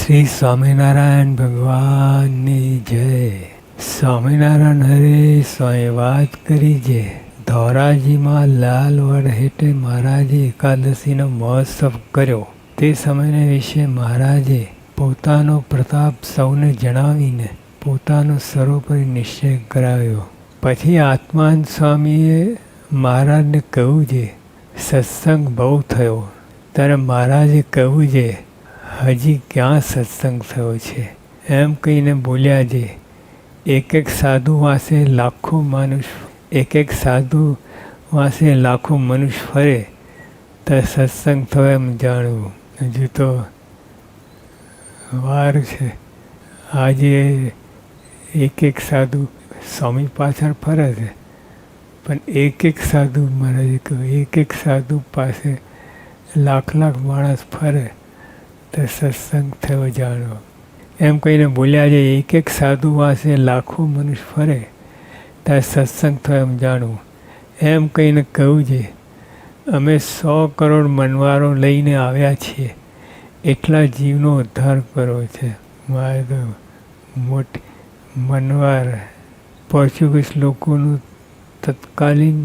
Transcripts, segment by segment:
શ્રી સ્વામિનારાયણ ભગવાનની જય. સ્વામિનારાયણ હરે સ્વામી વાત કરી જે ધોરાજીમાં લાલ વડ હેઠે મહારાજે એકાદશીનો મહોત્સવ કર્યો. તે સમયને વિશે મહારાજે પોતાનો પ્રતાપ સૌને જણાવીને પોતાનો સર્વોપરી નિશ્ચય કરાવ્યો. પછી આત્માન સ્વામીએ મહારાજને કહ્યું છે, સત્સંગ બહુ થયો. ત્યારે મહારાજે કહ્યું છે, હજી ક્યાં સત્સંગ થયો છે? એમ કહીને બોલ્યા છે, એક સાધુ વાસે લાખો મનુષ્ય ફરે તો સત્સંગ થયો એમ જાણવું. હજુ તો વાર છે. આજે એક સાધુ સ્વામી પાછળ ફરે છે, પણ એક સાધુ મહારાજે કહ્યું, એક સાધુ પાસે લાખ માણસ ફરે તો સત્સંગ થયો જાણો. એમ કહીને બોલ્યા છે, એક સાધુ પાસે લાખો મનુષ્ય ફરે તો સત્સંગ થયો એમ જાણવું. એમ કહીને કહ્યું છે, અમે 100 કરોડ મનવારો લઈને આવ્યા છીએ, એટલા જીવનો ઉદ્ધાર કરવો છે. મારે તો મોટી મનવાર પોર્ચુગીઝ લોકોનું તત્કાલીન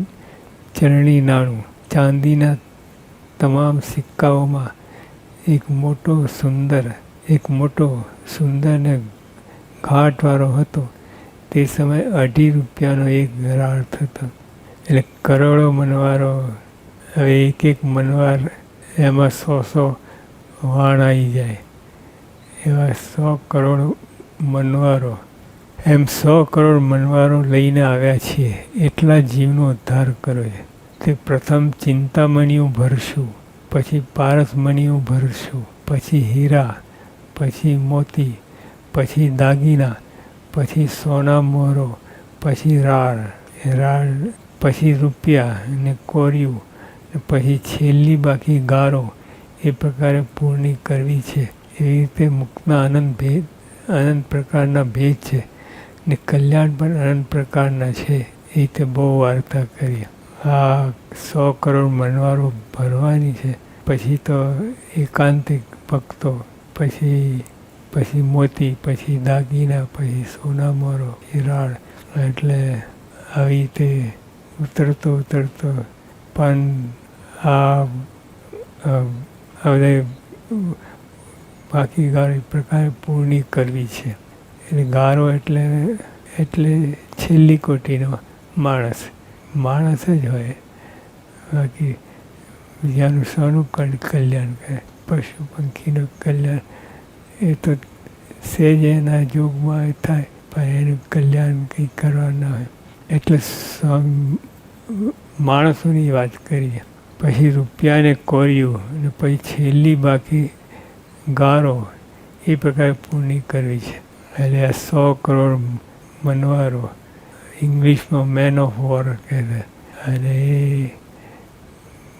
ચરણી નાણું, ચાંદીના તમામ સિક્કાઓમાં એક મોટો સુંદર ને ઘાટવાળો હતો. તે સમયે 2.5 રૂપિયાનો એક ઘરાળ થતો. એટલે કરોડો મનવારો. હવે એક મનવાર એમાં 100 વાણ આવી જાય. એવા 100 કરોડ મનવારો. એમ 100 કરોડ મનવારો લઈને આવ્યા છીએ, એટલા જીવનો ઉદ્ધાર કર્યો છે. તે પ્રથમ ચિંતામણીઓ ભરશું, પછી પારસમણીઓ ભરશું, પછી હીરા, પછી મોતી, પછી દાગીના, પછી સોના મોહરો, પછી રાળ, પછી રૂપિયા અને કોરિયું, પછી છેલ્લી બાકી ગારો. એ પ્રકારે પૂર્ણી કરવી છે. એવી રીતે મુક્તના અનંત પ્રકારના ભેદ છે, ને કલ્યાણ પણ અનંત પ્રકારના છે. એ રીતે બહુ વાર્તા કરી. આ 100 કરોડ મનવારો ભરવાની છે. પછી તો એકાંતિક ભક્તો, પછી મોતી, પછી દાગીના, પછી સોના મોરો, હિરાળ. એટલે આવી રીતે ઉતરતો પણ આ હવે બાકી ગારો એ પ્રકારે પૂર્ણી કરવી છે. એટલે ગારો એટલે છેલ્લી કોટીનો માણસ જ હોય. બાકી બીજાનું સૌનું કલ્યાણ કરે. પશુ પંખીનું કલ્યાણ એ તો સહેજ એના જોગમાં થાય, પણ એનું કલ્યાણ કંઈ કરવા ના હોય. એટલે માણસોની વાત કરીએ. પછી રૂપિયાને કોર્યું, અને પછી છેલ્લી બાકી ગારો. એ પ્રકારે પૂર્ણી કરવી છે. એટલે આ 100 કરોડ મનવારો ઇંગ્લિશમાં મેન ઓફ વોર કહેવાય. અને એ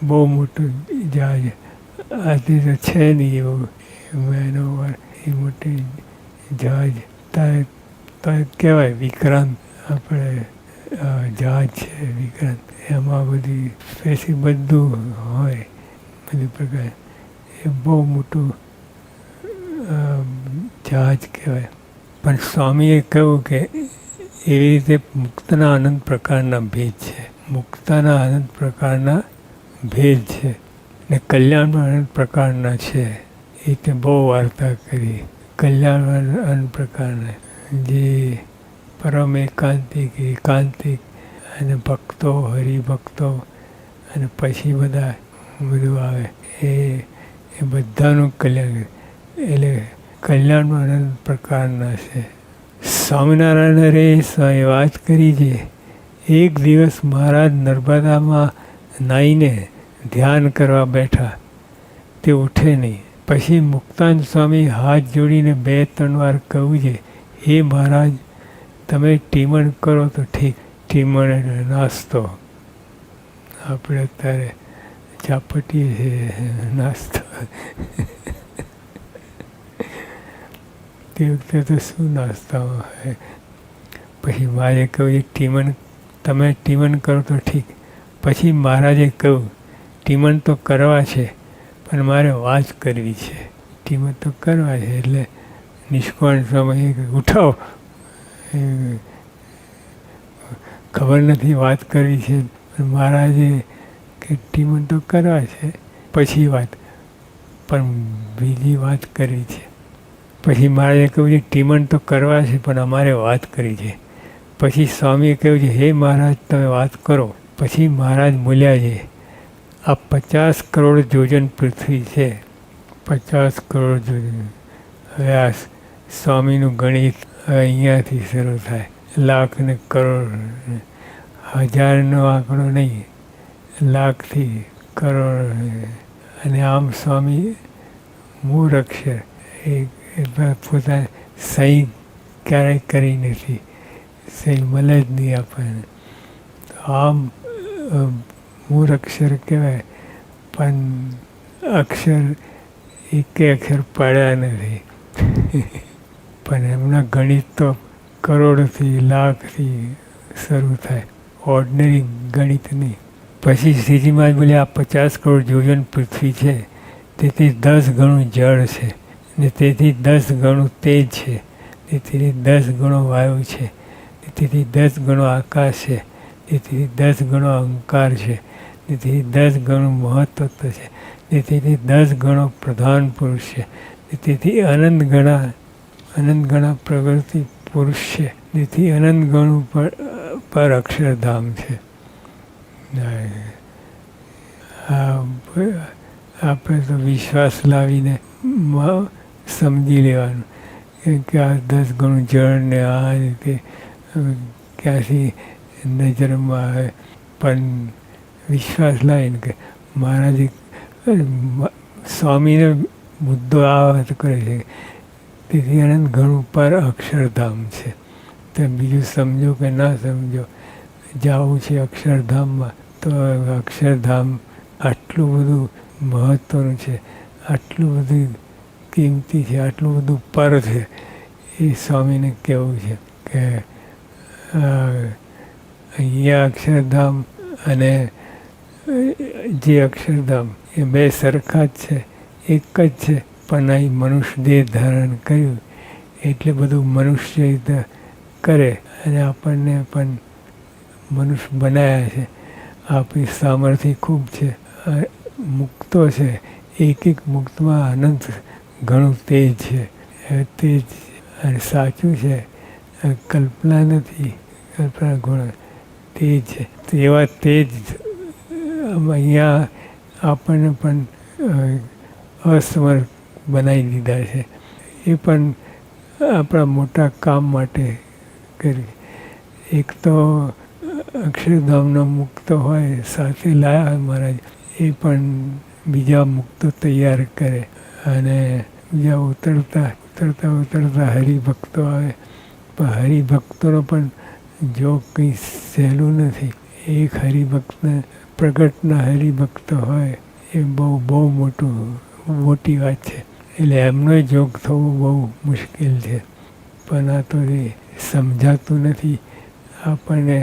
બહુ મોટું જહાજ. આજે તો છે નહીં એવું મેન ઓફ વોર. એ મોટી જહાજ તો કહેવાય વિક્રાંત. આપણે જહાજ છે વિક્રાંત. એમાં બધી સ્પેસી બધું હોય, બધી પ્રકાર. એ બહુ મોટું જહાજ કહેવાય. પણ સ્વામીએ કહ્યું કે એવી રીતે મુક્તના અનંત પ્રકારના ભેદ છે. મુક્તના અનંત પ્રકારના ભેદ છે, ને કલ્યાણમાં અનંત પ્રકારના છે. એ રીતે બહુ વાર્તા કરી. કલ્યાણમાં અનંત પ્રકારના જે પરમ એકાંતિક અને ભક્તો, હરિભક્તો, અને પછી બધું આવે. એ બધાનું કલ્યાણ. એટલે કલ્યાણમાં અનંત પ્રકારના છે. સ્વામિનારાયણ રે સ્વામી વાત કરી છે. એક દિવસ મહારાજ નર્મદામાં નાહીને ધ્યાન કરવા બેઠા. તે ઉઠે નહીં. પછી મુક્તાન સ્વામી હાથ જોડીને 2-3 વાર કહ્યું છે, હે મહારાજ, તમે ટીમણ કરો તો ઠીક. ટીમણ એટલે નાસ્તો. આપણે અત્યારે ચાપટીએ છીએ નાસ્તો. તે વખતે તો શું નાસ્તા હોય. પછી મારે કહ્યું, તમે ટીમણ કરો તો ઠીક. પછી મહારાજે કહ્યું, ટીમણ તો કરવા છે, પણ મારે વાત કરવી છે. શ્રીમદ તો કરવા છે. એટલે નિષ્કાળ સમયે ઉઠાવો, ખબર નથી વાત કરવી છે, મહારાજે કે શ્રીમદ તો કરવા છે, પછી વાત, પણ બીજી વાત કરવી છે. પછી મહારાજે કહ્યું છે શ્રીમદ તો કરવા છે પણ અમારે વાત કરી છે. પછી સ્વામીએ કહ્યું છે હે મહારાજ તમે વાત કરો. પછી મહારાજ બોલ્યા છે આ 50 કરોડ યોજન પૃથ્વી છે, 50 કરોડ યોજન. હવે આ સ્વામીનું ગણિત અહીંયાથી શરૂ થાય, લાખ ને કરોડ, હજારનો આંકડો નહીં, લાખથી કરોડ. અને આમ સ્વામી મૂળ અક્ષર એ પોતાને સહી ક્યારેય કરી નથી, સહી મળે જ નહીં આપણને. આમ મૂળ અક્ષર કહેવાય, પણ અક્ષર એકે અક્ષર પાડ્યા નથી. પણ એમના ગણિત તો કરોડથી લાખથી શરૂ થાય, ઓર્ડિનરી ગણિત નહીં. પછી શ્રીજી મહારાજ બોલ્યા આ 50 કરોડ યોજન પૃથ્વી છે, તેથી 10 ગણું જળ છે, ને તેથી 10 ગણું તેજ છે, તેથી 10 ગણો વાયુ છે, તેથી 10 ગણો આકાશ છે, તેથી 10 ગણો અહંકાર છે, તેથી 10 ગણું મહત્ત્વ છે, તેથી 10 ગણો પ્રધાન પુરુષ છે, તેથી અનંત ગણા પ્રગતિ પુરુષ છે, તેથી અનંત ગણું પર અક્ષરધામ છે. આપણે તો વિશ્વાસ લાવીને સમજી લેવાનું કે આ 10 ગણું જળ ને આ રીતે ક્યાંથી નજરમાં આવે. પણ વિશ્વાસ લાવીને કે મહારાજે સ્વામીને મુદ્દો આ વાત કરે છે, તેથી અનંત ઘણું પર અક્ષરધામ છે. તો બીજું સમજો કે ના સમજો, જવું છે અક્ષરધામમાં તો અક્ષરધામ આટલું બધું મહત્ત્વનું છે, આટલું બધું કિંમતી છે, આટલું બધું પર છે. એ સ્વામીને કહેવું છે કે અહીંયા અક્ષરધામ અને જે અક્ષરધામ એ બે સરખા જ છે, એક જ છે. પણ અહીં મનુષ્ય દેહ ધારણ કર્યું એટલે બધું મનુષ્ય કરે અને આપણને પણ મનુષ્ય બનાવ્યા છે. આપણી સામર્થ્ય ખૂબ છે, મુક્તો છે, એક એક મુક્તમાં અનંત ઘણું તેજ છે. તેજ અને સાચું છે, કલ્પના નથી, કલ્પના ગુણ તેજ છે. તો એવા તેજ અહીંયા આપણને પણ અસમર્થ બનાવી દીધા છે. એ પણ આપણા મોટા કામ માટે કરી. એક તો અક્ષરધામનો મુક્ત હોય સાથે લાયા મહારાજ, એ પણ બીજા મુક્તો તૈયાર કરે અને બીજા ઉતરતા હરિભક્તો આવે. પણ હરિભક્તોનો પણ જો કંઈ સહેલું નથી. એક હરિભક્તને પ્રગટના હરિભક્ત હોય એ બહુ મોટી વાત છે. એટલે એમનો જોગ થવું બહુ મુશ્કેલ છે. પણ આ તો એ સમજાતું નથી. આપણને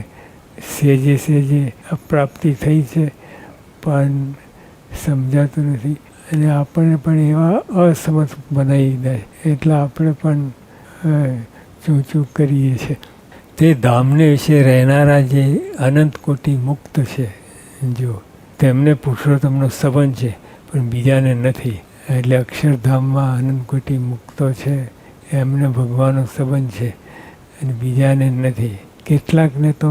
સહેજે આ પ્રાપ્તિ થઈ છે પણ સમજાતું નથી. અને આપણને પણ એવા અસમર્થ બનાવી દે એટલે આપણે પણ ચૂં કરીએ છીએ. તે ધામને વિશે રહેનારા જે અનંત કોટી મુક્ત છે, જો તેમને પુરુષોત્તમનો સંબંધ છે પણ બીજાને નથી. એટલે અક્ષરધામમાં અનંત કોટી મુક્તો છે, એમને ભગવાનનો સંબંધ છે અને બીજાને નથી. કેટલાકને તો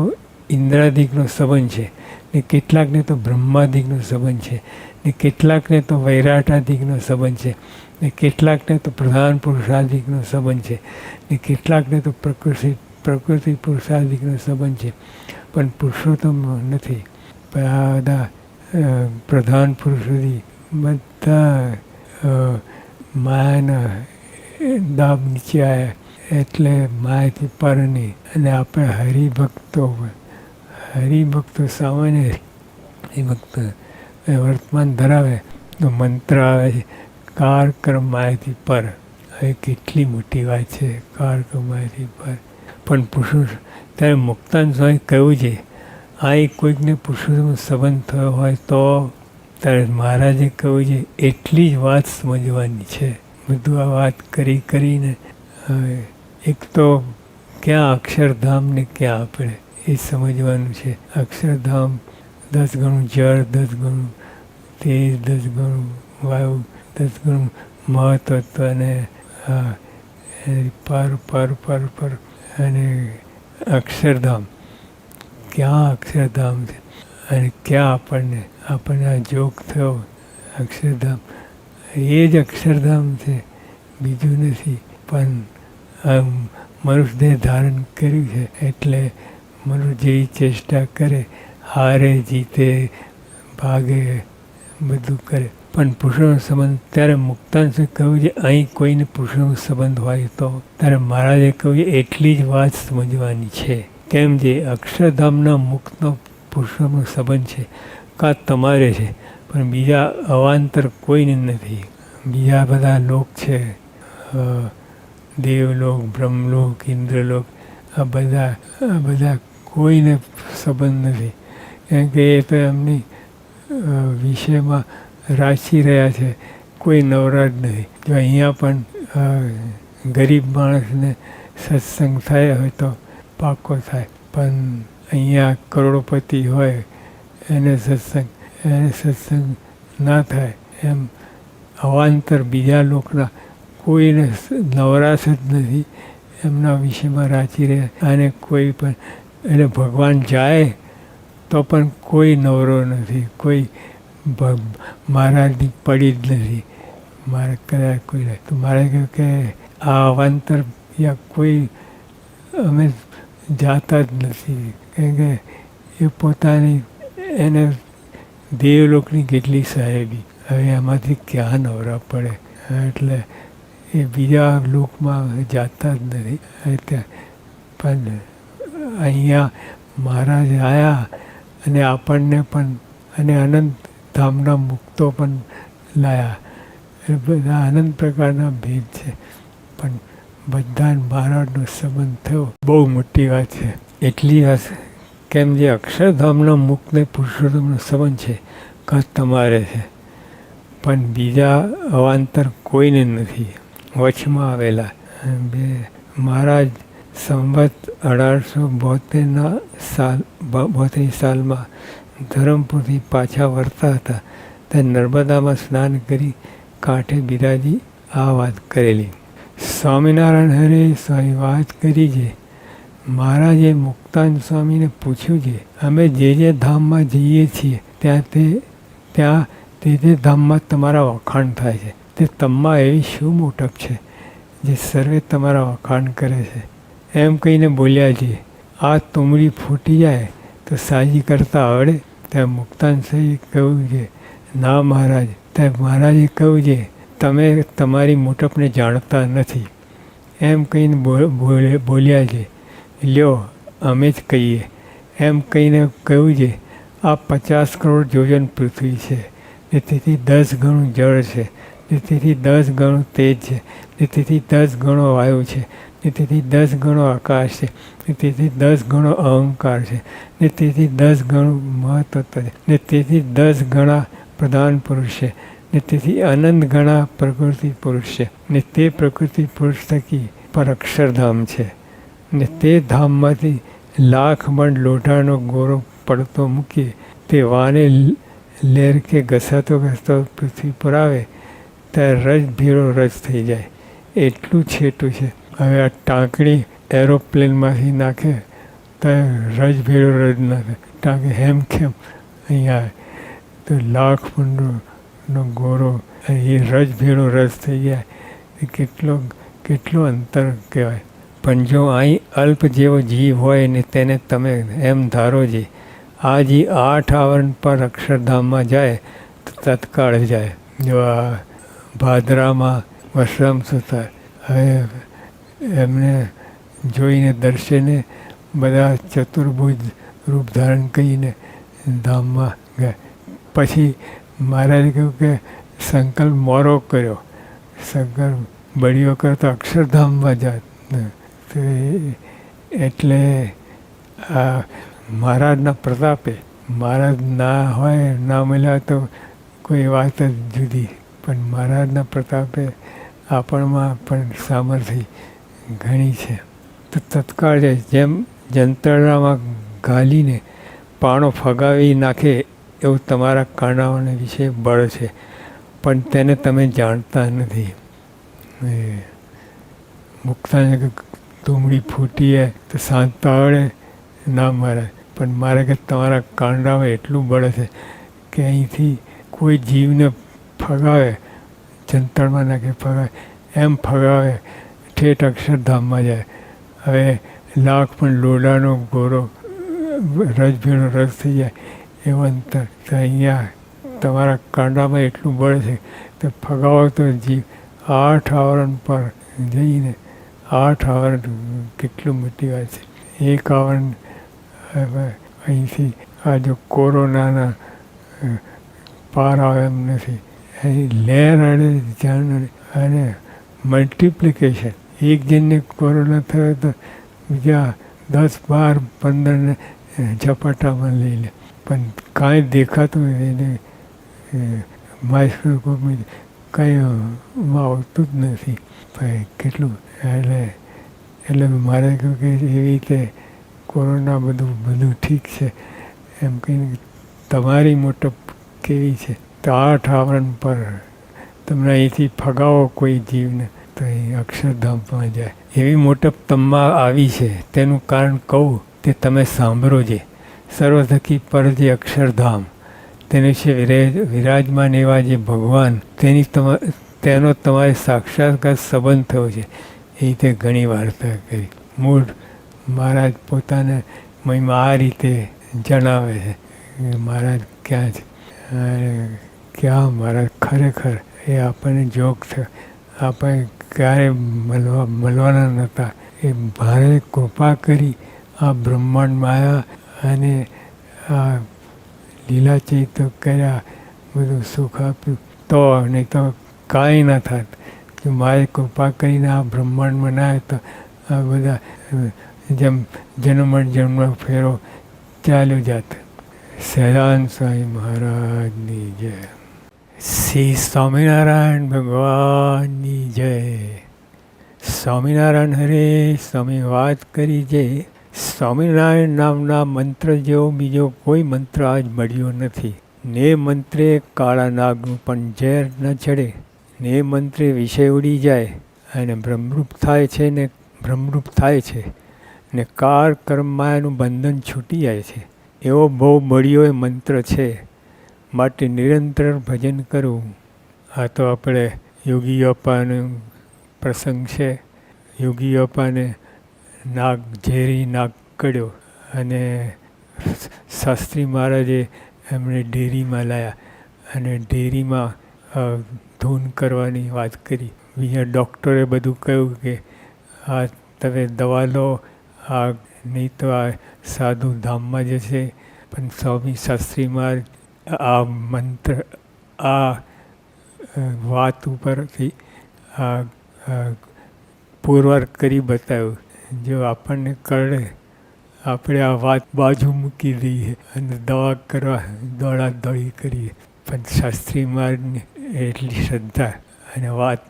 ઇન્દ્રાદિકનો સંબંધ છે, ને કેટલાકને તો બ્રહ્માદિકનો સંબંધ છે, ને કેટલાકને તો વૈરાટાદિકનો સંબંધ છે, ને કેટલાકને તો પ્રધાન પુરુષાદિકનો સંબંધ છે, ને કેટલાકને તો પ્રકૃતિ પુરુષાદિકનો સંબંધ છે, પણ પુરુષોત્તમનો નથી. પણ આ બધા પ્રધાન પુરુષોથી બધા માયાના દાબ નીચે આવ્યા, એટલે માયાથી પર નહીં. અને આપણે હરિભક્તો સામાન્ય હરિભક્તો વર્તમાન ધરાવે તો મંત્ર આવે છે કાર કર્મ માયાથી પર. હવે કેટલી મોટી વાત છે, કાર કર્મ માયાથી પર. પણ પુરુષ ત્યારે મુક્તાન સ્વામી કહ્યું છે આ એક કોઈકને પુરુષોત્તમ સંબંધ થયો હોય તો ત્યારે મહારાજે કહ્યું છે એટલી જ વાત સમજવાની છે. બધું આ વાત કરીને એક તો ક્યાં અક્ષરધામ ને ક્યાં આપણે એ સમજવાનું છે. અક્ષરધામ 10 ગણું જળ, 10 ગણું તેજ, 10 ગણું વાયુ, 10 ગણું મહત્ત્વ અને પર અને અક્ષરધામ ક્યાં અક્ષરધામ છે અને ક્યાં આપણને આ જોગ થયો અક્ષરધામ, એ જ અક્ષરધામ છે, બીજું નથી. પણ મનુષ્યને ધારણ કર્યું છે એટલે મનુષ્ય જેવી ચેષ્ટા કરે, હારે જીતે ભાગે બધું કરે. પણ પુરુષોનો સંબંધ ત્યારે મુક્તાંશે કહ્યું છે, અહીં કોઈને પુરુષોનો સંબંધ હોય તો ત્યારે મહારાજે કહ્યું છે એટલી જ વાત સમજવાની છે. કેમ જે અક્ષરધામના મુક્તનો પુરુષોનો સંબંધ છે કાં તમારે છે, પણ બીજા અવાંતર કોઈને નથી. બીજા બધા લોક છે, દેવલોક, બ્રહ્મલોક, ઇન્દ્રલોક, આ બધા કોઈને સંબંધ નથી. કેમ કે એ તો એમની વિષયમાં રાચી રહ્યા છે, કોઈ નવરા જ નથી. જો અહીંયા પણ ગરીબ માણસને સત્સંગ થાય હોય તો પાકો થાય, પણ અહીંયા કરોડપતિ હોય એને સત્સંગ ના થાય. એમ અવાંતર બીજા લોકના કોઈને નવરાશ જ નથી, એમના વિષયમાં રાચી રહ્યા. અને કોઈ પણ એટલે ભગવાન જાય તો પણ કોઈ નવરો નથી, કોઈ મહારાજની પડી જ નથી. મારે કદાચ કોઈ તો મારે કહ્યું કે આ અવાંતર યા કોઈ અમે જાતા જ નથી. કેમ કે એ પોતાની એને દેવલોકની કેટલી સાહેબી, હવે એમાંથી ક્યાં નવરા પડે, એટલે એ બીજા લોકમાં જાતા જ નથી. પણ અહીંયા મહારાજ આવ્યા અને આપણને પણ અને અનંત ધામના મુક્તો પણ લાયા. એ બધા અનંત પ્રકારના ભેદ છે, પણ બધા મહારાજનો સંબંધ થયો બહુ મોટી વાત છે. એટલી વાત કેમ જે અક્ષરધામના મુક્તને પુરુષોત્તમનો સંબંધ છે કે તમારે છે, પણ બીજા અવાંતર કોઈને નથી. વચમાં આવેલા મહારાજ સંવત 1872 સાલમાં ધરમપુરથી પાછા વળતા હતા, ત્યાં નર્મદામાં સ્નાન કરી કાંઠે બિરાજી આ વાત કરેલી. સ્વામિનારાયણ હરે સ્વામી વાત કરી છે. મહારાજે મુક્તાન સ્વામીને પૂછ્યું છે, અમે જે ધામમાં જઈએ છીએ ત્યાં તે ધામમાં તમારા વખાણ થાય છે, તે તમમાં એવી શું મોટપ છે જે સર્વે તમારા વખાણ કરે છે? એમ કહીને બોલ્યા છે, આ તુમડી ફૂટી જાય તો સાજી કરતા આવડે? ત્યાં મુક્તાન સ્વામીએ કહ્યું છે, ના મહારાજ. ત્યાં મહારાજે કહ્યું છે, તમે તમારી મોટપને જાણતા નથી. એમ કહીને બોલ્યા છે, લ્યો અમે જ કહીએ. એમ કહીને કહ્યું છે, આ 50 કરોડ યોજન પૃથ્વી છે, ને તેથી 10 ગણું જળ છે, ને તેથી 10 ગણું તેજ છે, ને તેથી 10 ગણો વાયુ છે, ને તેથી 10 ગણો આકાશ છે, ને તેથી 10 ગણો અહંકાર છે, ને તેથી 10 ગણું મહત્ત્વ છે, ને તેથી 10 ગણા પ્રધાન પુરુષ છે, ને તેથી અનંત ગણા પ્રકૃતિ પુરુષ છે, ને તે પ્રકૃતિ પુરુષ થકી પર અક્ષરધામ છે, ને તે ધામમાંથી લાખ મણ લોઢાનો ગોરો પડતો મૂકીએ તે વાને લેર કે ઘસાતો પૃથ્વી પર આવે ત્યારે રજ ભેળો રજ થઈ જાય. એટલું છેટું છે. હવે આ ટાંકણી એરોપ્લેનમાંથી નાખે તો રજ ભેળો રજ નાખે, ટાંકી હેમખેમ અહીંયા આવે તો લાખ મણનો ગોરો એ રજ ભેળો રજ થઈ જાય. એ કેટલો અંતર કહેવાય. પણ જો અહીં અલ્પ જેવો જીવ હોય ને તેને તમે એમ ધારો છે આ જીવ 8 આવરણ પર અક્ષરધામમાં જાય તો તત્કાળ જાય. જો આ ભાદરામાં વસરામ સુતા હવે એમને જોઈને દર્શને બધા ચતુર્ભુજ રૂપ ધારણ કરીને ધામમાં ગયા. પછી મહારાજે કહ્યું કે સંકલ્પ મોરો કર્યો, સંકલ્પ બળીઓ કર્યો તો અક્ષરધામમાં જાત. તો એટલે આ મહારાજના પ્રતાપે, મહારાજ ના હોય ના મળ્યા તો કોઈ વાત જ જુદી, પણ મહારાજના પ્રતાપે આપણમાં પણ સામર્થ્ય ઘણી છે. તો તત્કાળ છે, જેમ જંતરડામાં ગાલીને પાણો ફગાવી નાખે એવું તમારા કાંડાઓને વિશે બળ છે, પણ તેને તમે જાણતા નથી. મુક્તાને કે તુમડી ફૂટી હે તો સાંત આવડે ના મારે, પણ મારે કે તમારા કાંડામાં એટલું બળ છે કે અહીંથી કોઈ જીવને ફગાવે, જંતરમાં નાખે ફગાવે, એમ ફગાવે ઠેઠ અક્ષરધામમાં જાય. હવે લાખ પણ લોડાનો ગોરો રસ ભેળો રસ થઈ જાય એવું અંતર. તો અહીંયા તમારા કાંડામાં એટલું બળ છે તો ફગાવો તો જીવ 8 આવરણ પર જઈને 8 આવરણ કેટલું મોટી વાત છે. 1 આવરણ અહીંથી આ જો કોરોનાના પાર આવે એમ નથી. અહીં લહેર અડે જાણ અને મલ્ટિપ્લિકેશન. એક જણને કોરોના થયો તો બીજા 10, 12, 15ને ઝપાટામાં લઈ લે, પણ કાંઈ દેખાતું એને માઇક્રોસ્કોપમાં કંઈ આવતું જ નથી. કેટલું એટલે મારે કહ્યું કે એવી રીતે કોરોના બધું ઠીક છે એમ કહીને તમારી મોટપ કેવી છે. તો 8 આવરણ પર તમને અહીંથી ફગાવો કોઈ જીવને તો એ અક્ષરધામમાં જાય. એવી મોટપ તમમાં આવી છે, તેનું કારણ કહું તે તમે સાંભળો જે. સર્વ થકી પર જે અક્ષરધામ, તેને વિશે વિરાજમાન એવા જે ભગવાન, તેનો તમારે સાક્ષાત્કાર સંબંધ થયો છે. એ રીતે ઘણી વાર્તા કરી. મૂળ મહારાજ પોતાને મહિમા આ રીતે જણાવે છે. મહારાજ ક્યાં છે, ક્યાં મહારાજ ખરેખર એ આપણને જોગ થયો. આપણે ક્યારે મળવાના નહોતા. એ ભારે કૃપા કરી આ બ્રહ્માંડમાં આવ્યા અને આ લીલા ચૈત્ય કર્યા, બધું સુખ આપ્યું. તો નહીં તો કાંઈ ના થાત. જો મારે કૃપા કરીને આ બ્રહ્માંડમાં ના આવે તો આ બધા જેમ જન્મ ફેરો ચાલ્યો જાત. સહજાનંદ સ્વામી મહારાજની જય. શ્રી સ્વામિનારાયણ ભગવાનની જય. સ્વામિનારાયણ હરે સ્વામી વાત કરી જે સ્વામિનારાયણ નામના મંત્ર જેવો બીજો કોઈ મંત્ર આજ મળ્યો નથી. ને મંત્રે કાળા નાગનું પણ ઝેર ન ચડે, ને મંત્રે વિષય ઉડી જાય અને બ્રહ્મરૂપ થાય છે ને બ્રહ્મરૂપ થાય છે ને કાળ કર્મ માયાનું બંધન છૂટી જાય છે. એવો બહુ મળ્યો એ મંત્ર છે, માટે નિરંતર ભજન કરવું. આ તો આપણે યોગી અપાનો પ્રસંગ છે. યોગી અપાને ઝેરી નાગ કડ્યો અને શાસ્ત્રી મહારાજે એમણે ડેરીમાં લાવ્યા અને ડેરીમાં ધૂન કરવાની વાત કરી. બીજા ડૉક્ટરે બધું કહ્યું કે આ તમે દવા લો, આ નહીં તો આ સાધુ ધામમાં જશે. પણ સ્વામી શાસ્ત્રી મહારાજ આ મંત્ર, આ વાત ઉપરથી આ પુરવાર કરી બતાવ્યું. જો આપણને કરડે, આપણે આ વાત બાજુ મૂકી દઈએ અને દવા કરવા દોડાદોડી કરીએ. પણ શાસ્ત્રી મહારાજની એટલી શ્રદ્ધા અને વાત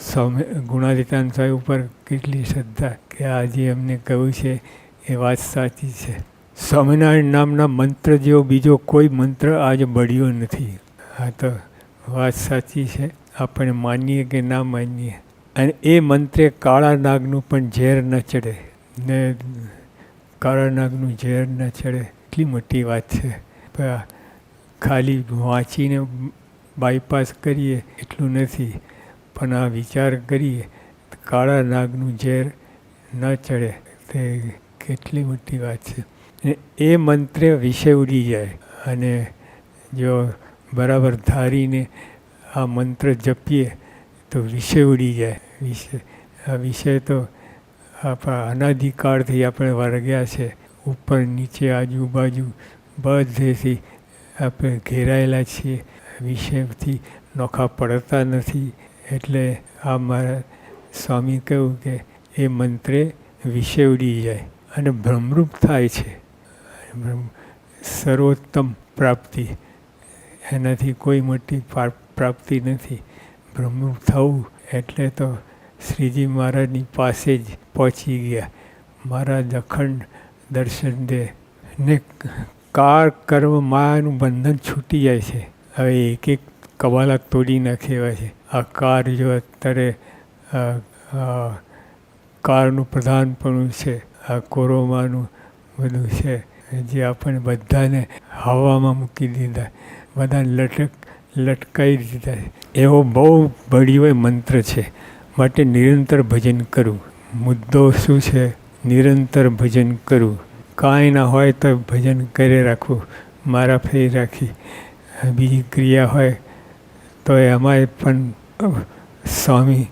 સ્વામી ગુણાતીતાન સ્વામી ઉપર કેટલી શ્રદ્ધા કે આજે એમને કહ્યું છે એ વાત સાચી છે. સ્વામિનારાયણ નામના મંત્ર જેવો બીજો કોઈ મંત્ર આજે મળ્યો નથી. આ તો વાત સાચી છે, આપણે માનીએ કે ના માનીએ. અને એ મંત્રે કાળા નાગનું પણ ઝેર ન ચડે, ને કાળા નાગનું ઝેર ન ચડે એટલી મોટી વાત છે. ખાલી વાંચીને બાયપાસ કરીએ એટલું નથી, પણ આ વિચાર કરીએ તો કાળા નાગનું ઝેર ન ચડે તે કેટલી મોટી વાત છે. એ મંત્રે વિષય ઉડી જાય અને જો બરાબર ધારીને આ મંત્ર જપીએ તો વિષય ઉડી જાય. આ વિષય તો આપણા અનાદિકાળથી આપણે વર્ગ્યા છે. ઉપર નીચે આજુબાજુ બધેથી આપણે ઘેરાયેલા છીએ. વિષયથી નોખા પડતા નથી. એટલે આ મારા સ્વામી કહ્યું કે એ મંત્રે વિષય ઉડી જાય અને બ્રહ્મરૂપ થાય છે. સર્વોત્તમ પ્રાપ્તિ, એનાથી કોઈ મોટી પ્રાપ્તિ નથી. બ્રહ્મરૂપ થવું એટલે તો શ્રીજી મહારાજની પાસે જ પહોંચી ગયા. મહારાજ અખંડ દર્શન દે ને કાર કર્મ માયાનું બંધન છૂટી જાય છે. હવે એક એક કવાલા તોડી નાખે એવા છે. આ કાર જો અત્યારે કારનું પ્રધાનપણું છે, આ કોરોનાનું બધું છે, જે આપણે બધાને હવામાં મૂકી દીધા, બધાને લટકાવી દીધા. એવો બહુ બળીયો મંત્ર છે. માટે નિરંતર ભજન કરવું. મુદ્દો શું છે? નિરંતર ભજન કરવું. કાંઈ ના હોય તો ભજન કરે રાખવું, મારા ફેરી રાખી. બીજી ક્રિયા હોય તો એમાંય પણ સ્વામી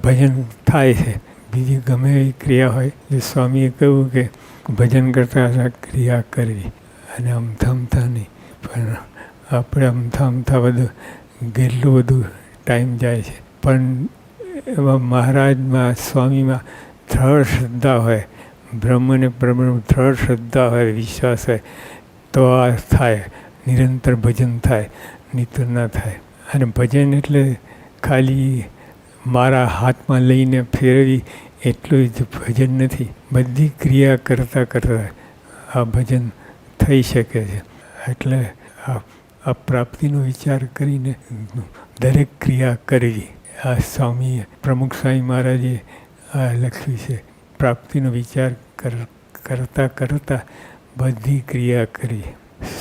ભજન થાય છે. બીજી ગમે એવી ક્રિયા હોય, જે સ્વામીએ કહ્યું કે ભજન કરતા ક્રિયા કરવી અને અમથા નહીં. પણ આપણે અમથા બધું કેટલું બધું ટાઈમ જાય છે. પણ એમાં મહારાજમાં સ્વામીમાં દ્રઢ શ્રદ્ધા હોય, બ્રહ્મ ને પરબ્રહ્મ દ્રઢ શ્રદ્ધા હોય, વિશ્વાસ હોય તો આ થાય. નિરંતર ભજન થાય, નહીં તો ના થાય. અને ભજન એટલે ખાલી મારા હાથમાં લઈને ફેરવી એટલું જ ભજન નથી. બધી ક્રિયા કરતાં કરતાં આ ભજન થઈ શકે છે. એટલે આ પ્રાપ્તિનો વિચાર કરીને દરેક ક્રિયા કરવી. આ સ્વામીએ પ્રમુખ સ્વામી મહારાજે આ લખ્યું છે. પ્રાપ્તિનો વિચાર કરતાં કરતાં બધી ક્રિયા કરવી.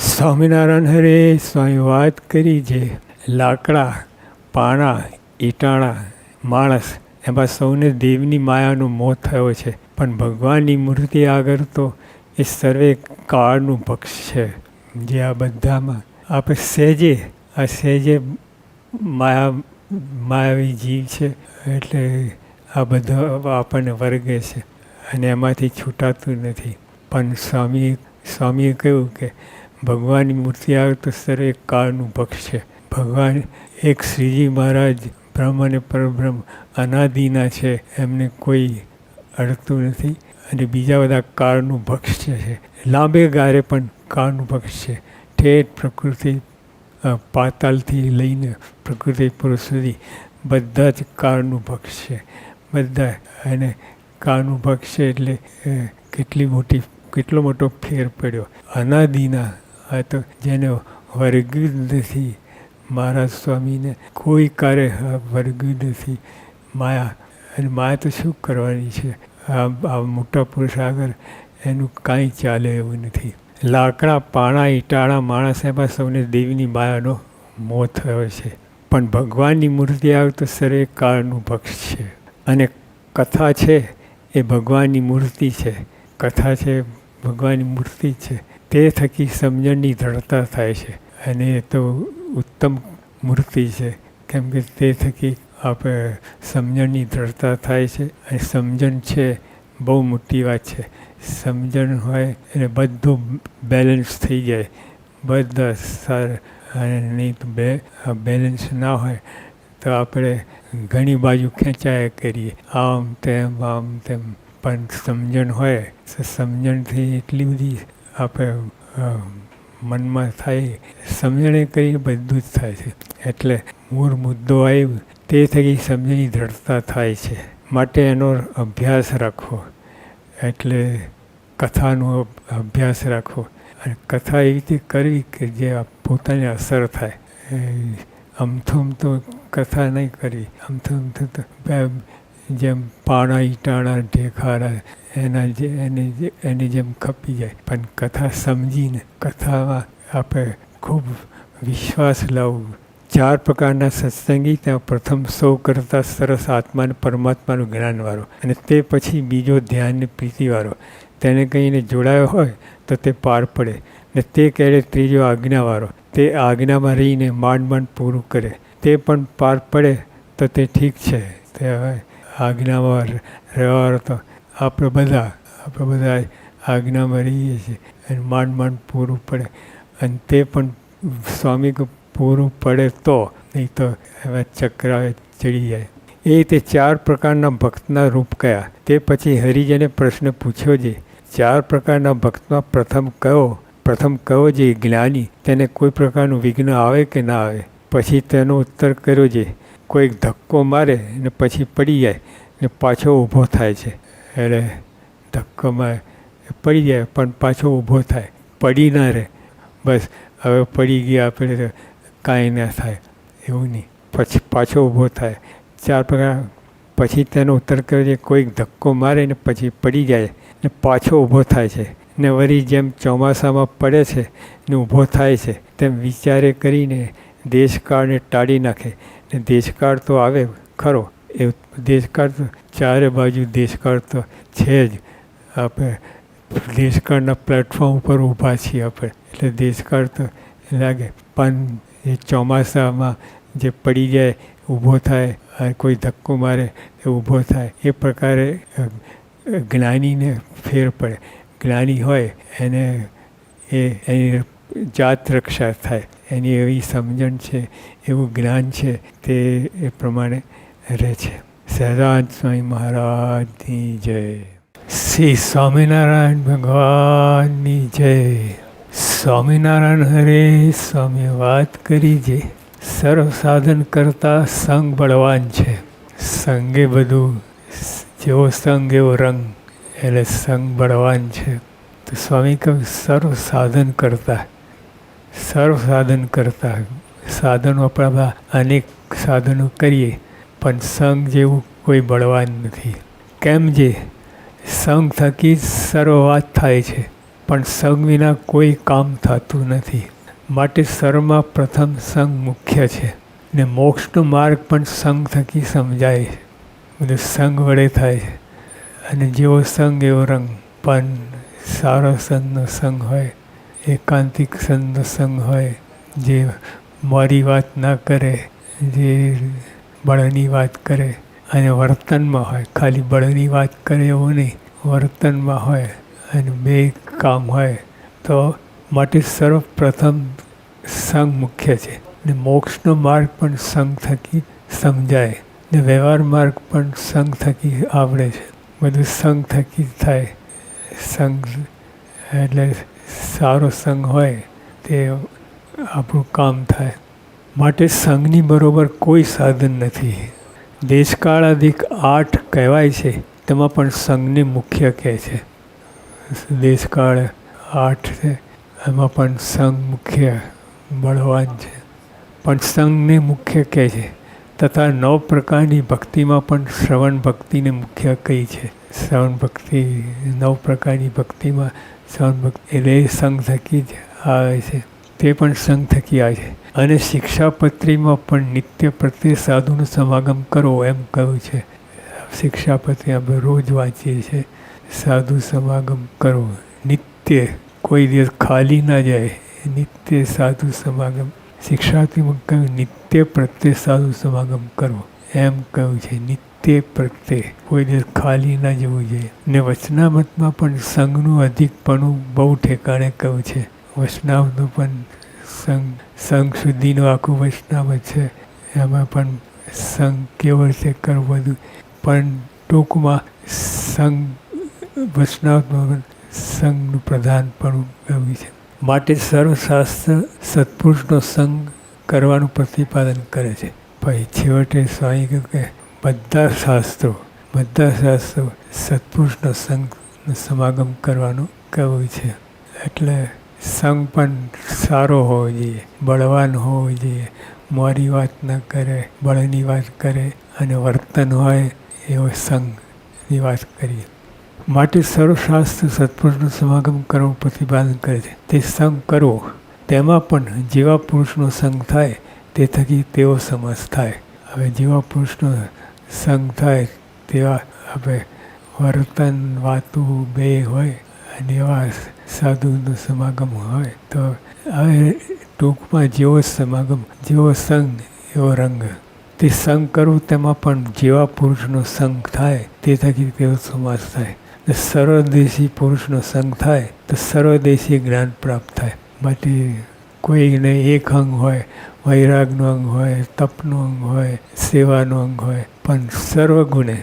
સ્વામિનારાયણ હરે સ્વામી વાત કરી છે. લાકડા, પાણા, ઈટાણા, માણસ એમાં સૌને દેવની માયાનો મોહ થયો છે. પણ ભગવાનની મૂર્તિ આગળ તો એ સર્વે કાળનું ભક્ષ છે. જે આ બધામાં આપણે સહેજે માયાવી જીવ છે. એટલે આ બધા આપણને વર્ગે છે અને એમાંથી છૂટાતું નથી. પણ સ્વામીએ કહ્યું કે ભગવાનની મૂર્તિ આવે તો સર્વે કાળનું ભક્ષ છે. ભગવાન એક શ્રીજી મહારાજ બ્રહ્મ અને પરબ્રહ્મ અનાદિના છે, એમને કોઈ અડતું નથી. અને બીજા બધા કાળનું ભક્ષ છે. લાંબે ગારે પણ કાળનું ભક્ષ છે. ઠેઠ પ્રકૃતિ પાતાલથી લઈને પ્રકૃતિ પુરુષ સુધી બધા જ કાળનું ભક્ષ છે. બધા. અને કાળનું ભક્ષ છે એટલે કેટલો મોટો ફેર પડ્યો. અનાદિના આ તો જેને વર્ગ્યું જ નથી. મહારાજ સ્વામીને કોઈ કાર્ય વર્ગ્યું નથી. માયા. અને માયા તો શું કરવાની છે? આ મોટા પુરુષ આગળ એનું કાંઈ ચાલે એવું નથી. લાકડા, પાણા, ઈટાણા, માણસ એમાં સૌને દેવીની માયાનો મોહ થયો છે. પણ ભગવાનની મૂર્તિ આવે તો સર્વે કાળનું ભક્ષ છે. અને કથા છે એ ભગવાનની મૂર્તિ છે. કથા છે ભગવાનની મૂર્તિ છે. તે થકી સમજણની દ્રઢતા થાય છે. અને એ તો ઉત્તમ મૂર્તિ છે. કેમ કે તે થકી આપણે સમજણની દ્રઢતા થાય છે. અને સમજણ છે બહુ મોટી વાત છે. સમજણ હોય એટલે બધું બેલેન્સ થઈ જાય. બધા સારા. અને નહીં તો બેલેન્સ ના હોય તો આપણે ઘણી બાજુ ખેંચાયા કરીએ, આમ તેમ. પણ સમજણ હોય તો સમજણથી એટલી બધી આપણે મનમાં થાય. સમજણે કરીને બધું જ થાય છે. એટલે મૂળ મુદ્દો આવ્યો તે થકી સમજણની દ્રઢતા થાય છે. માટે એનો અભ્યાસ રાખવો. એટલે કથાનો અભ્યાસ રાખવો. અને કથા એવી રીતે કરવી કે જે પોતાને અસર થાય. અમથું તો કથા નહીં કરવી. અમથું તો જેમ પાણા, ઈટાણા, ઢેખારા એની જેમ ખપી જાય. પણ કથા સમજીને કથામાં આપણે ખૂબ વિશ્વાસ લાવવું. 4 પ્રકારના સત્સંગી. ત્યાં પ્રથમ સૌ કરતાં સરસ આત્મા અને પરમાત્માનું જ્ઞાનવાળો, અને તે પછી બીજો ધ્યાન ને પ્રીતિવાળો. તેને કહીને જોડાયો હોય તો તે પાર પડે. ને તે કહે ત્રીજો આજ્ઞાવાળો. તે આજ્ઞામાં રહીને માંડ પૂરું કરે. તે પણ પાર પડે તો તે ઠીક છે. તે હવે આજ્ઞામાં રહેવાળો તો આપણે બધા આજ્ઞામાં રહીએ છીએ અને માંડ પૂરું પડે. અને તે પણ સ્વામી પૂરું પડે તો, નહીં તો એવા ચક્રાવે ચડી જાય. એ રીતે 4 પ્રકારના ભક્તના રૂપ કયા. તે પછી હરિજને પ્રશ્ન પૂછ્યો છે, 4 પ્રકારના ભક્તમાં પ્રથમ કયો જે જ્ઞાની, તેને કોઈ પ્રકારનું વિઘ્ન આવે કે ના આવે. પછી તેનો ઉત્તર કર્યો છે, કોઈક ધક્કો મારે ને પછી પડી જાય ને પાછો ઊભો થાય છે. એટલે ધક્કો મારે પડી જાય પણ પાછો ઊભો થાય, પડી ના રહે. બસ હવે પડી ગયા આપણે તો કાંઈ ના થાય એવું નહીં, પછી પાછો ઊભો થાય. 4 પ્રકાર. પછી તેનો ઉત્તર કર્યો છે કોઈક ધક્કો મારે ને પછી પડી જાય ને પાછો ઊભો થાય છે ને વળી જેમ ચોમાસામાં પડે છે ને ઊભો થાય છે તેમ વિચારે કરીને દેશકાળને ટાળી નાખે. ને દેશકાળ તો આવે ખરો, એ દેશકાળ તો ચારે બાજુ દેશકાળ તો છે જ. આપણે દેશકાળના પ્લેટફોર્મ ઉપર ઊભા છીએ આપણે, એટલે દેશકાળ તો લાગે. પણ એ ચોમાસામાં જે પડી જાય ઊભો થાય, કોઈ ધક્કો મારે એ ઊભો થાય, એ પ્રકારે જ્ઞાનીને ફેર પડે. જ્ઞાની હોય એને એની જાત રક્ષા થાય, એની એવી સમજણ છે, એવું જ્ઞાન છે, તે એ પ્રમાણે રહે છે. સહજાનંદ સ્વામી મહારાજની જય. શ્રી સ્વામિનારાયણ ભગવાનની જય. સ્વામિનારાયણ હરે સ્વામી વાત કરી જે સર્વ સાધન કરતાં સંગ બળવાન છે. સંગે બધું, જેવો સંગ એવો રંગ, એટલે સંગ બળવાન છે. તો સ્વામી કહ્યું સર્વ સાધન કરતાં, સર્વ સાધન કરતાં. સાધનો આપણા અનેક સાધનો કરીએ પણ સંગ જેવું કોઈ બળવાન નથી. કેમ જે સંગ થકી સર્વ વાત થાય છે પણ સંગ વિના કોઈ કામ થતું નથી. માટે સર્વમાં પ્રથમ સંગ મુખ્ય છે ને મોક્ષનો માર્ગ પણ સંગ થકી સમજાય છે. બધું સંગ વડે થાય છે. અને જેવો સંગ એવો રંગ. પણ સારો સંતનો સંગ હોય, એકાંતિક સંતનો સંગ હોય, જે મારી વાત ના કરે, જે બળની વાત કરે અને વર્તનમાં હોય, ખાલી બળની વાત કરે એવું નહીં, વર્તનમાં હોય અને બે કામ હોય, તો માટે સર્વપ્રથમ સંગ મુખ્ય છે. ને મોક્ષનો માર્ગ પણ સંગ થકી સમજાય ને વ્યવહાર માર્ગ પણ સંગ થકી આવડે છે. બધું સંગ થકી થાય. સંગ એટલે સારો સંગ હોય તે આપણું કામ થાય. માટે સંઘની બરોબર કોઈ સાધન નથી. દેશકાળાધિક 8 કહેવાય છે, તેમાં પણ સંઘને મુખ્ય કહે છે. દેશકાળ 8 છે, એમાં પણ સંઘ મુખ્ય બળવાન છે, પણ સંઘને મુખ્ય કહે છે. તથા 9 પ્રકારની ભક્તિમાં પણ શ્રવણ ભક્તિને મુખ્ય કહી છે. શ્રવણ ભક્તિ 9 પ્રકારની ભક્તિમાં શ્રવણ ભક્તિ એટલે સંઘ થકી જ આવે છે, તે પણ સંઘ થકી આવે છે. અને શિક્ષાપત્રીમાં પણ નિત્ય પ્રત્યે સાધુનું સમાગમ કરો એમ કહ્યું છે. શિક્ષાપત્રી આપણે રોજ વાંચીએ છીએ. સાધુ સમાગમ કરો નિત્ય, કોઈ દિવસ ખાલી ના જાય. નિત્ય સાધુ સમાગમ. શિક્ષાપત્રીમાં કહ્યું નિત્ય પ્રત્યે સાધુ સમાગમ કરો એમ કહ્યું છે. નિત્ય પ્રત્યે કોઈ દિવસ ખાલી ના જવું જોઈએ. ને વચનામતમાં પણ સંઘનું અધિકપણું બહુ ઠેકાણે કહ્યું છે. વચનામતનું પણ સંઘ સુધીનું આખું વચનામત છે. એમાં પણ સંઘ કેવો રીતે કરવું બધું, પણ ટૂંકમાં સંઘ વચનામતમાં પણ સંઘનું પ્રધાનપણું કહ્યું છે. માટે સર્વશાસ્ત્ર સત્પુરુષનો સંગ કરવાનું પ્રતિપાદન કરે છે. પછી છેવટે સ્વામી કહ્યું કે બધા શાસ્ત્રો સત્પુરુષનો સંગનો સમાગમ કરવાનું કહ્યું છે. એટલે સંગ પણ સારો હોવો જોઈએ, બળવાન હોવો જોઈએ. મારી વાત ન કરે, બળની વાત કરે અને વર્તન હોય એવો સંગની વાત કરીએ. માટે સર્વશાસ્ત્ર સત્પુરુષનો સમાગમ કરવું પ્રતિપાદન કરે છે. તે સંગ કરવો, તેમાં પણ જેવા પુરુષનો સંગ થાય તે થકી તેવો સમાસ થાય. હવે જેવા પુરુષનો સંગ થાય તેવા આપણે વર્તન વાતું બે હોય અને એવા સાધુનો સમાગમ હોય તો હવે ટૂંકમાં જેવો સમાગમ, જેવો સંગ એવો રંગ. તે સંગ કરવું તેમાં પણ જેવા પુરુષનો સંગ થાય તે થકી તેવો સમાસ થાય. સર્વદેશી પુરુષનો સંગ થાય તો સર્વદેશી જ્ઞાન પ્રાપ્ત થાય. માટે કોઈને એક અંગ હોય, વૈરાગનું અંગ હોય, તપનું અંગ હોય, સેવાનું અંગ હોય, પણ સર્વગુણે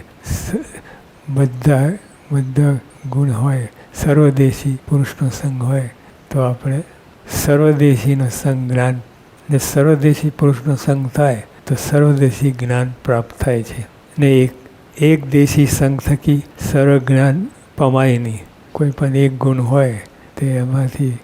બધા ગુણ હોય, સર્વદેશી પુરુષનો સંગ હોય તો આપણે સર્વદેશીનો સંગ જ્ઞાન ને સર્વદેશી પુરુષનો સંગ થાય તો તો સર્વદેશી જ્ઞાન પ્રાપ્ત થાય છે. ને એક દેશી સંગ થકી સર્વ જ્ઞાન પમાય નહીં. કોઈ પણ એક ગુણ હોય તે એમાંથી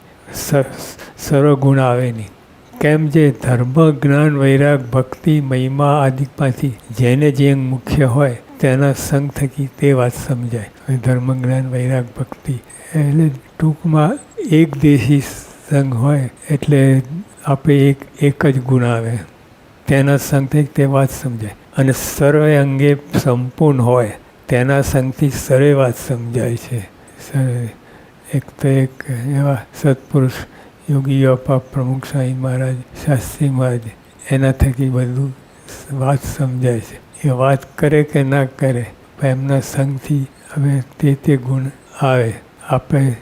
સર્વ ગુણ આવે નહીં. કેમ જે ધર્મ જ્ઞાન વૈરાગ ભક્તિ મહિમા આદિમાંથી જેને જે મુખ્ય હોય તેના સંગ થકી તે વાત સમજાય. ધર્મ જ્ઞાન વૈરાગ ભક્તિ એટલે ટૂંકમાં એક દેશી સંગ હોય એટલે આપણે એક જ ગુણ આવે, તેના સંગથી તે વાત સમજાય. અને સર્વે અંગે સંપૂર્ણ હોય તેના સંગથી સર્વે વાત સમજાય છે. એક તો એક એવા સત્પુરુષ યોગી અપા પ્રમુખ સ્વામી મહારાજ શાસ્ત્રી મહારાજ એના થકી બધું વાત સમજાય છે. એ વાત કરે કે ના કરે પણ એમના સંગથી હવે તે ગુણ આવે. આપણે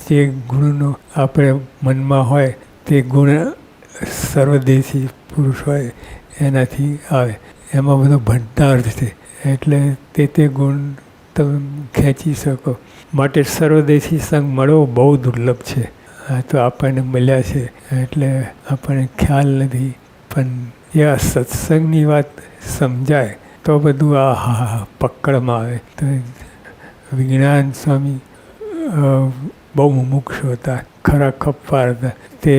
જે ગુણનો આપણે મનમાં હોય તે ગુણ સર્વદેશી પુરુષ હોય એનાથી આવે. એમાં બધો ભંડાર છે એટલે તે ગુણ તમે ખેંચી શકો. માટે સર્વદેશી સંગ મળવો બહુ દુર્લભ છે. આ તો આપણને મળ્યા છે એટલે આપણને ખ્યાલ નથી. પણ એ સત્સંગની વાત સમજાય તો બધું આ પકડમાં આવે. તો વિજ્ઞાન સ્વામી બહુ મુમુક્ષુ હતા, ખરા ખપ્પાર હતા. તે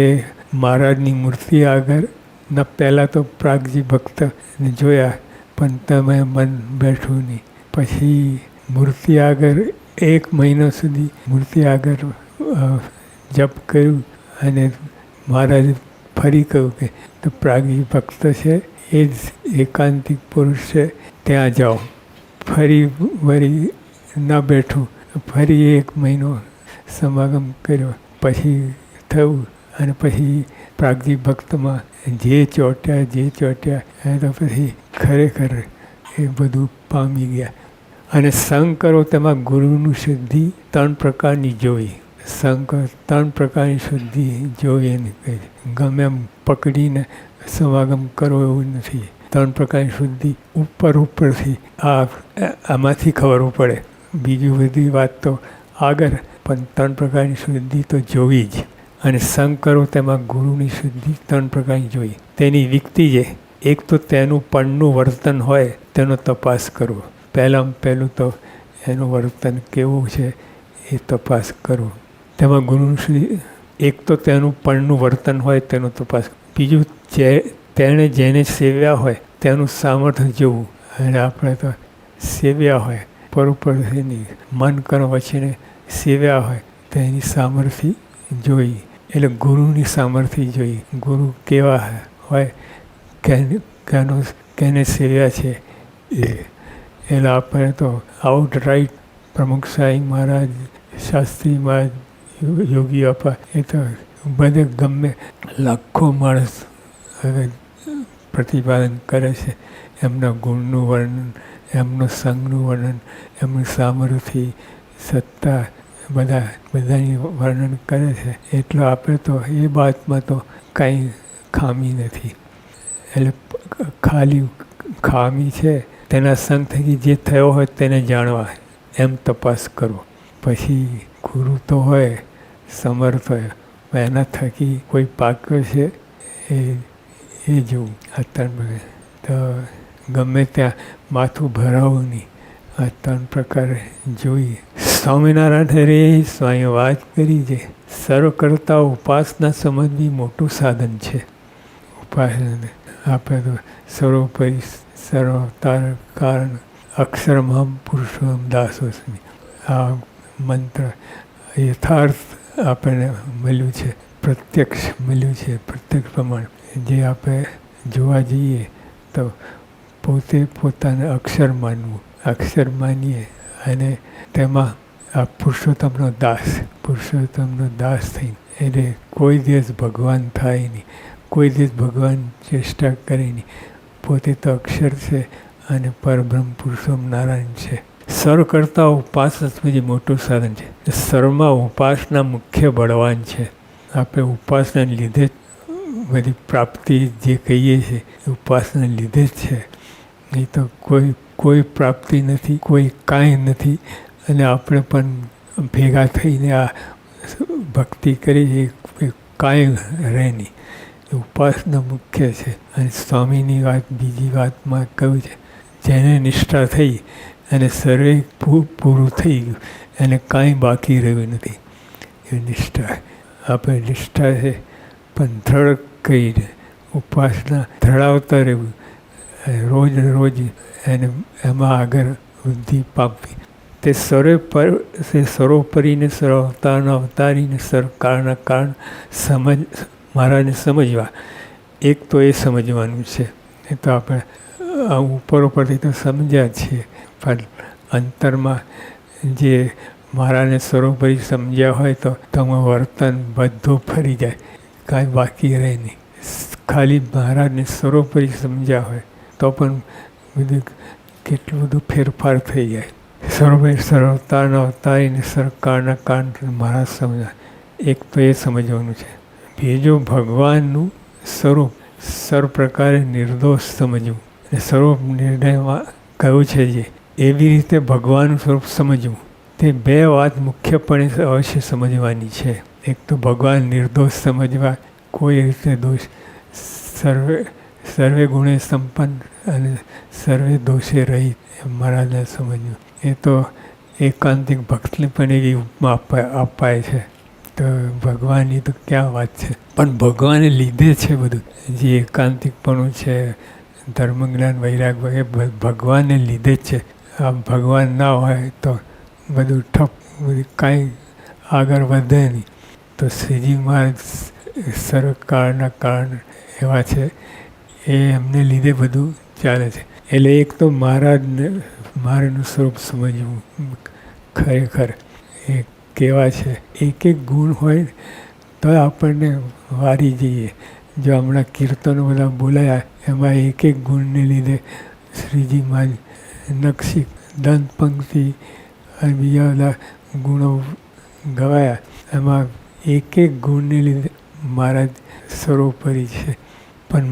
મહારાજની મૂર્તિ આગળ ન પહેલાં તો પ્રાગજી ભક્તને જોયા પણ તમે મન બેઠું નહીં. પછી મૂર્તિ આગળ 1 મહિના સુધી મૂર્તિ આગળ જપ કર્યું અને મહારાજ ફરી કહ્યું કે તો પ્રાગજી ભક્ત છે એ જ એકાંતિક પુરુષ છે, ત્યાં જાઓ. ફરી વળી ન બેઠું, ફરી 1 મહિનો સમાગમ કર્યો. પછી થયું અને પછી પ્રાગજી ભક્તમાં જે ચોટ્યા એ તો પછી ખરેખર એ બધું પામી ગયા. અને સંગ કરો તેમાં ગુરુનું શુદ્ધિ 3 પ્રકારની જોઈ. સંગ 3 પ્રકારની શુદ્ધિ જોઈ એને કહે છે. ગમે એમ પકડીને સમાગમ કરવો એવું નથી. 3 પ્રકારની શુદ્ધિ ઉપરથી આમાંથી ખબર પડે. બીજી બધી વાત તો આગળ, પણ 3 પ્રકારની શુદ્ધિ તો જોવી જ. અને સંગ કરો તેમાં ગુરુની શુદ્ધિ 3 પ્રકારની જોઈ. તેની વિકતિ છે. એક તો તેનું પણનું વર્તન હોય તેનો તપાસ કરવો. પહેલું તો એનું વર્તન કેવું છે એ તપાસ કરવો. તેમાં ગુરુનું શુદ્ધિ એક તો તેનું પણનું વર્તન હોય તેનો તપાસ. બીજું તેણે જેને સેવ્યા હોય તેનું સામર્થ્ય જોવું. અને આપણે તો સેવ્યા હોય પરોપરથી નહીં, મન કર્મ વચ્ચેને સેવ્યા હોય તેની સામર્થ્ય જોઈ. એટલે ગુરુની સામર્થ્ય જોઈ. ગુરુ કેવા હોય, કેને સેવ્યા છે એ. એટલે આપણે તો આઉટરાઈટ પ્રમુખ સ્વામી મહારાજ, શાસ્ત્રી મહારાજ, યોગી અપા એ તો બધે ગમે લાખો માણસ હવે પ્રતિપાદન કરે છે. એમના ગુણનું વર્ણન, એમનું સંઘનું વર્ણન, એમનું સામર્થ્ય, સત્તા બધાની વર્ણન કરે છે. એટલો આપણે તો એ બાબતમાં તો કાંઈ ખામી નથી. એટલે ખાલી ખામી છે તેના સંગ થકી જે થયો હોય તેને જાણવા, એમ તપાસ કરવો. પછી ગુરુ તો હોય, સમર્થ હોય, એના થકી કોઈ પાક્યો છે એ જોવું. આ 3 તો ગમે ત્યાં માથું ભરાવું નહીં. આ 3 પ્રકાર જોઈ. સ્વામિનારાયણ રે સ્વામી વાત કરી છે. સર્વ કરતા ઉપાસના સમજવી મોટું સાધન છે. ઉપાસના આપણે તો સર્વોપરી સર્વતાર કારણ અક્ષરમહમ પુરુષોત્તમ દાસોસ્મિ. આ મંત્ર યથાર્થ આપણને મળ્યું છે, પ્રત્યક્ષ મળ્યું છે. પ્રત્યક્ષ પ્રમાણે જે આપણે જોવા જઈએ તો પોતે પોતાને અક્ષર માનવું. અક્ષર માનીએ અને તેમાં આ પુરુષોત્તમનો દાસ થઈને એટલે કોઈ દિવસ ભગવાન થાય નહીં, કોઈ દિવસ ભગવાન ચેષ્ટા કરે નહીં. પોતે તો અક્ષર છે અને પરબ્રહ્મ પુરુષોત્તમ નારાયણ છે. સર્વ કરતા ઉપાસના જે મોટું સાધન છે. સર્વમાં ઉપાસના મુખ્ય બળવાન છે. આપણે ઉપાસનાને લીધે જ બધી પ્રાપ્તિ જે કહીએ છીએ ઉપાસના લીધે જ છે. નહીં તો કોઈ પ્રાપ્તિ નથી, કોઈ કાંઈ નથી. અને આપણે પણ ભેગા થઈને આ ભક્તિ કરી એ કાંઈ રહે નહીં. એ ઉપાસના મુખ્ય છે. અને સ્વામીની વાત બીજી વાતમાં કહ્યું છે, જેને નિષ્ઠા થઈ અને સર્વે પૂરું થઈ ગયું, એને કાંઈ બાકી રહ્યું નથી. એ નિષ્ઠા, આપણે નિષ્ઠા છે પણ દ્રઢ કરીને ઉપાસના ધરાવતા રહેવું, રોજ રોજ એને એમાં આગળ વૃદ્ધિ પામવી. તે સર્વોપરીને સર્વઅવતારના અવતારીને સર્વકાળના કારણ મહારાજને સમજવા. એક તો એ સમજવાનું છે. એ તો આપણે ઉપરથી તો સમજ્યા છીએ, પણ અંતરમાં જે મહારાજને સર્વોપરી સમજ્યા હોય તો તમારું વર્તન બધું ફરી જાય, કાંઈ બાકી રહે નહીં. ખાલી મહારાજને સર્વોપરી સમજ્યા હોય તો પણ બધું કેટલું બધું ફેરફાર થઈ જાય. સર્વતાના અવતારીને સરકારના કારણ મહારાજ સમજવા. એક તો એ સમજવાનું છે. બીજું, ભગવાનનું સ્વરૂપ સર્વ પ્રકારે નિર્દોષ સમજવું. સ્વરૂપ નિર્ણયમાં કહ્યું છે જે એવી રીતે ભગવાનનું સ્વરૂપ સમજવું. તે બે વાત મુખ્યપણે અવશ્ય સમજવાની છે. એક તો ભગવાન નિર્દોષ સમજવા, કોઈ રીતે દોષ, સર્વે ગુણે સંપન્ન અને સર્વે દોષે રહિત મહારાજને સમજવું. એ તો એકાંતિક ભક્તને પણ એવી ઉપમા અપાય છે. તો ભગવાનની તો ક્યાં વાત છે, પણ ભગવાને લીધે છે બધું. જે એકાંતિકપણું છે, ધર્મ જ્ઞાન વૈરાગ એ ભગવાનને લીધે જ છે. આ ભગવાન ના હોય તો બધું ઠપ, બધું કાંઈ આગળ વધે નહીં. તો શ્રીજી મહારાજ સર્વકાળના કારણ એવા છે, એ એમને લીધે બધું ચાલે છે. એટલે એક તો મહારાજનું સ્વરૂપ સમજવું. ખરેખર એ કેવા છે, એક એક ગુણ હોય તો આપણને વારી જઈએ. જો હમણાં કીર્તનો બધા બોલાયા, એમાં એક એક ગુણને લીધે શ્રીજી મહારાજ નક્ષી, દંત પંક્તિ અને બીજા બધા ગુણો ગવાયા. એમાં એક એક ગુણને લીધે મહારાજ સર્વોપરી છે. પણ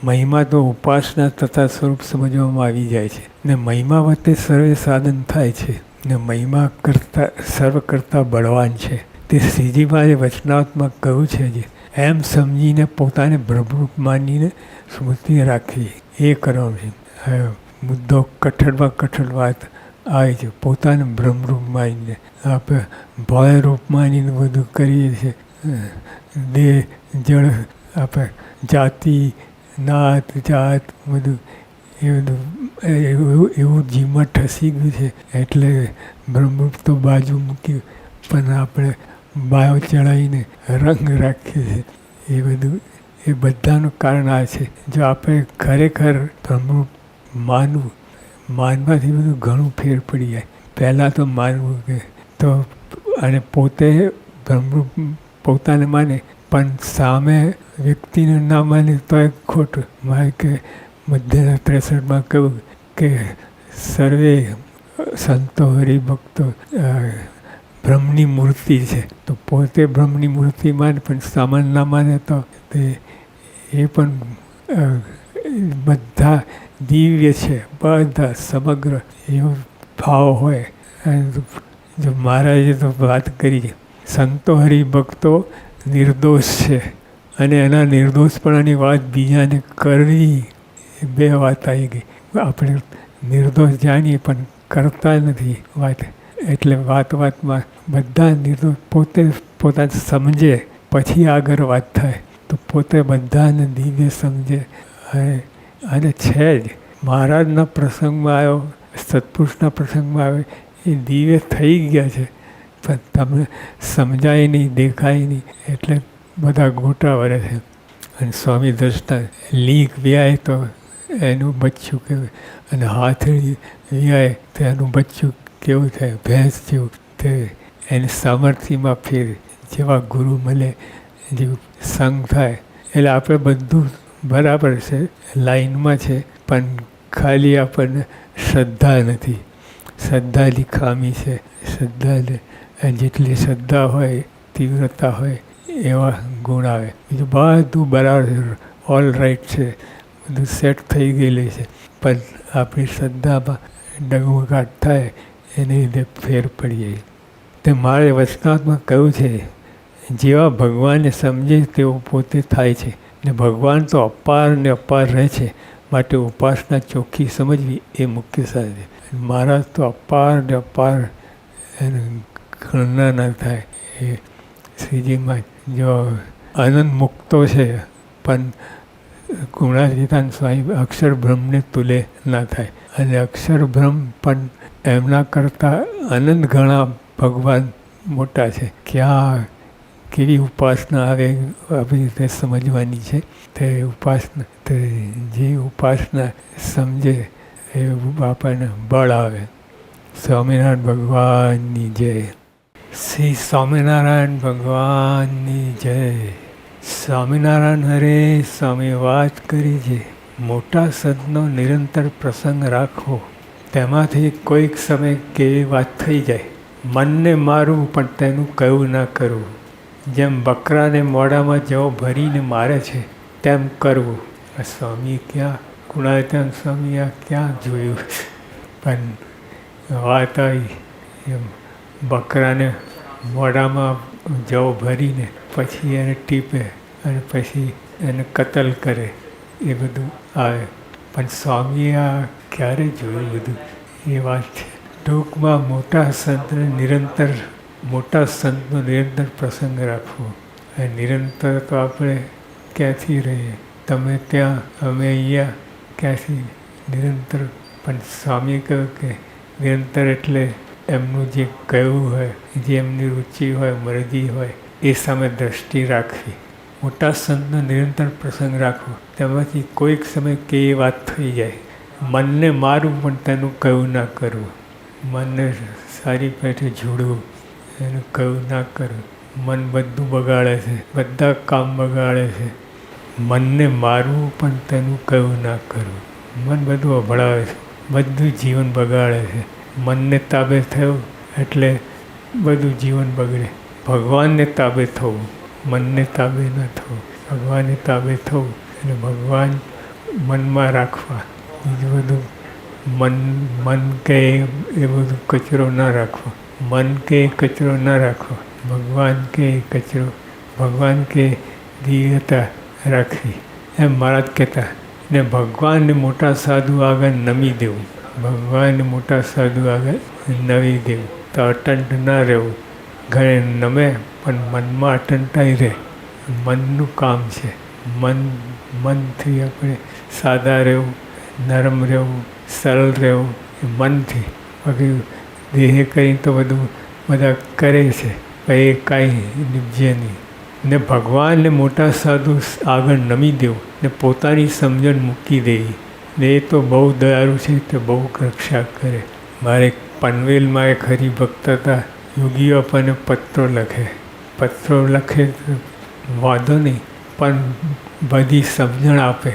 મહિમા તો ઉપાસના તથા સ્વરૂપ સમજવામાં આવી જાય છે. ને મહિમા વચ્ચે સર્વે સાધન થાય છે. ને મહિમા સર્વ કરતાં બળવાન છે. તે શ્રીજી મહારાજે વચનાવતમાં કહ્યું છે જે એમ સમજીને પોતાને બ્રહ્મરૂપ માનીને સ્મૃતિ રાખવી, એ કરવાનું છે. મુદ્દો કઠણમાં કઠણ વાત આવે છે. પોતાને બ્રહ્મરૂપ માનીને આપણે ભયરૂપ માનીને બધું કરીએ છીએ. દેહ જળ, આપણે જાતિ, નાત, જાત બધું એ બધું એવું જીવમાં ઠસી ગયું છે. એટલે બ્રહ્મરૂપ તો બાજુ મૂક્યું, પણ આપણે બાયો ચડાવીને રંગ રાખીએ છીએ. એ બધું એ બધાનું કારણ આ છે. જો આપણે ખરેખર બ્રહ્મરૂપ માનવાથી બધું ઘણું ફેર પડી જાય. પહેલાં તો માનવું કે તો, અને પોતે બ્રહ્મરૂપ પોતાને માને, પણ સામે વ્યક્તિને ના માને તો એ ખોટું. મારે કે મધ્યના 63માં કહ્યું કે સર્વે સંતો હરિભક્તો બ્રહ્મની મૂર્તિ છે. તો પોતે બ્રહ્મની મૂર્તિ માને પણ સામાન ના માને તો એ પણ બધા દિવ્ય છે, બધા સમગ્ર એવો ભાવ હોય. જો મહારાજે તો વાત કરી છે, સંતો હરિભક્તો નિર્દોષ છે, અને એના નિર્દોષપણાની વાત બીજાને કરવી, એ બે વાત આવી ગઈ. આપણે નિર્દોષ જાણીએ પણ કરતા નથી વાત. એટલે વાતમાં બધા નિર્દોષ પોતાને સમજે પછી આગળ વાત થાય. તો પોતે બધાને દિવ્ય સમજે. અને છે જ મહારાજના પ્રસંગમાં આવ્યો, સત્પુરુષના પ્રસંગમાં આવ્યો, એ દિવ્ય થઈ ગયા છે, પણ તમને સમજાય નહીં, દેખાય નહીં, એટલે બધા ગોટા વળે છે. અને સ્વામી દર્શના લીક વ્યાય તો એનું બચ્ચું કેવું, અને હાથડી વ્યાય તો એનું બચ્ચું કેવું થાય, ભેંસ જેવું. તે એને સામર્થ્યમાં ફેર જેવા ગુરુ મળે, જેવું સંગ થાય. એટલે આપણે બધું બરાબર છે, લાઈનમાં છે, પણ ખાલી આપણને શ્રદ્ધા નથી. શ્રદ્ધાની ખામી છે. શ્રદ્ધાને જેટલી શ્રદ્ધા હોય, તીવ્રતા હોય, એવા ગુણ આવે. બીજું બધું બરાબર, ઓલ રાઈટ છે, બધું સેટ થઈ ગયેલું છે, પણ આપણી શ્રદ્ધામાં ડગમગાટ થાય, એને લીધે ફેર પડી જાય. તે મારે વચનાવતમાં કહ્યું છે, જેવા ભગવાનને સમજે તેવું પોતે થાય છે. ને ભગવાન તો અપાર ને અપાર રહે છે, માટે ઉપાસના ચોખ્ખી સમજવી એ મુખ્ય સાધન. મહારાજ તો અપાર ને અપાર ગણના ના થાય. એ શ્રીજીમાં જો આનંદ મુક્તો છે, પણ ગુણાતીતાન સ્વામી અક્ષરબ્રહ્મને તુલે ના થાય. અને અક્ષરબ્રહ્મ પણ એમના કરતાં આનંદ ઘણા ભગવાન મોટા છે. ક્યાં કેવી ઉપાસના આવે આવી રીતે સમજવાની છે. તે ઉપાસના તે જે ઉપાસના સમજે એ આપણને બળ આવે. સ્વામિનારાયણ ભગવાનની જય. શ્રી સ્વામિનારાયણ ભગવાનની જય. સ્વામિનારાયણ હરે સ્વામી વાત કરી છે, મોટા સદનો નિરંતર પ્રસંગ રાખવો, તેમાંથી કોઈક સમય કેવી વાત થઈ જાય. મનને મારવું પણ તેનું કયું ના કરવું. જેમ બકરાને મોઢામાં જવ ભરીને મારે છે તેમ કરવું. આ સ્વામી ક્યાં ગુણાતીતાન સ્વામી આ ક્યાં જોયું. પણ વાત આવી એમ બકરાને મોઢામાં જવ ભરીને પછી એને ટીપે અને પછી એને કતલ કરે, એ બધું આવે. પણ સ્વામીએ આ ક્યારે જોયું બધું, એ વાત છે. ટૂંકમાં મોટા સંતનો નિરંતર પ્રસંગ રાખવો. એ નિરંતર તો આપણે ક્યાંથી રહીએ, તમે ત્યાં અમે અહીંયા, ક્યાંથી નિરંતર. પણ સ્વામીએ કહ્યું કે નિરંતર એટલે એમનું જે કહ્યું હોય, જે એમની રુચિ હોય, મરજી હોય, એ સામે દ્રષ્ટિ રાખવી. મોટા સંતનો નિરંતર પ્રસંગ રાખવો, તેમાંથી કોઈક સમય કેવી વાત થઈ જાય. મનને મારવું પણ તેનું કયું ના કરવું. મનને સારી પેઠે જોડવું, એનું કયું ના કરવું. મન બધું બગાડે છે, બધા કામ બગાડે છે. મનને મારવું પણ તેનું કયું ના કરવું. મન બધું અભળાવે છે, બધું જીવન બગાડે છે. મનને તાબે થયું એટલે બધું જીવન બગડે. ભગવાનને તાબે થવું, મનને તાબે ન થવું. ભગવાનને તાબે થવું અને ભગવાન મનમાં રાખવા. બીજું બધું મન કે એ બધું કચરો ન રાખવો. મન કે કચરો ન રાખવો. ભગવાન કે કચરો, ભગવાન કે દિવ્યતા રાખવી. એમ મહારાજ કહેતા. ને ભગવાનને મોટા સાધુ આગળ નમી દેવું. ભગવાનને મોટા સાધુ આગળ નમી દેવું. તો અટંટ ના રહેવું. ઘરે નમે પણ મનમાં અટંટાઈ રહે. મનનું કામ છે. મનથી આપણે સાદા રહેવું, નરમ રહેવું, સરળ રહેવું એ મનથી. બાકી દેહે કરી તો બધું બધા કરે છે, પણ એ કાંઈ નીપજે નહીં. ને ભગવાનને મોટા સાધુ આગળ નમી દેવું ને પોતાની સમજણ મૂકી દેવી. ને એ તો બહુ દયાળુ છે, તે બહુ રક્ષા કરે. મારે પનવેલમાં એક હરિભક્ત હતા. યોગીઓ આપણને પત્રો લખે તો વાંધો નહીં, પણ બધી સમજણ આપે.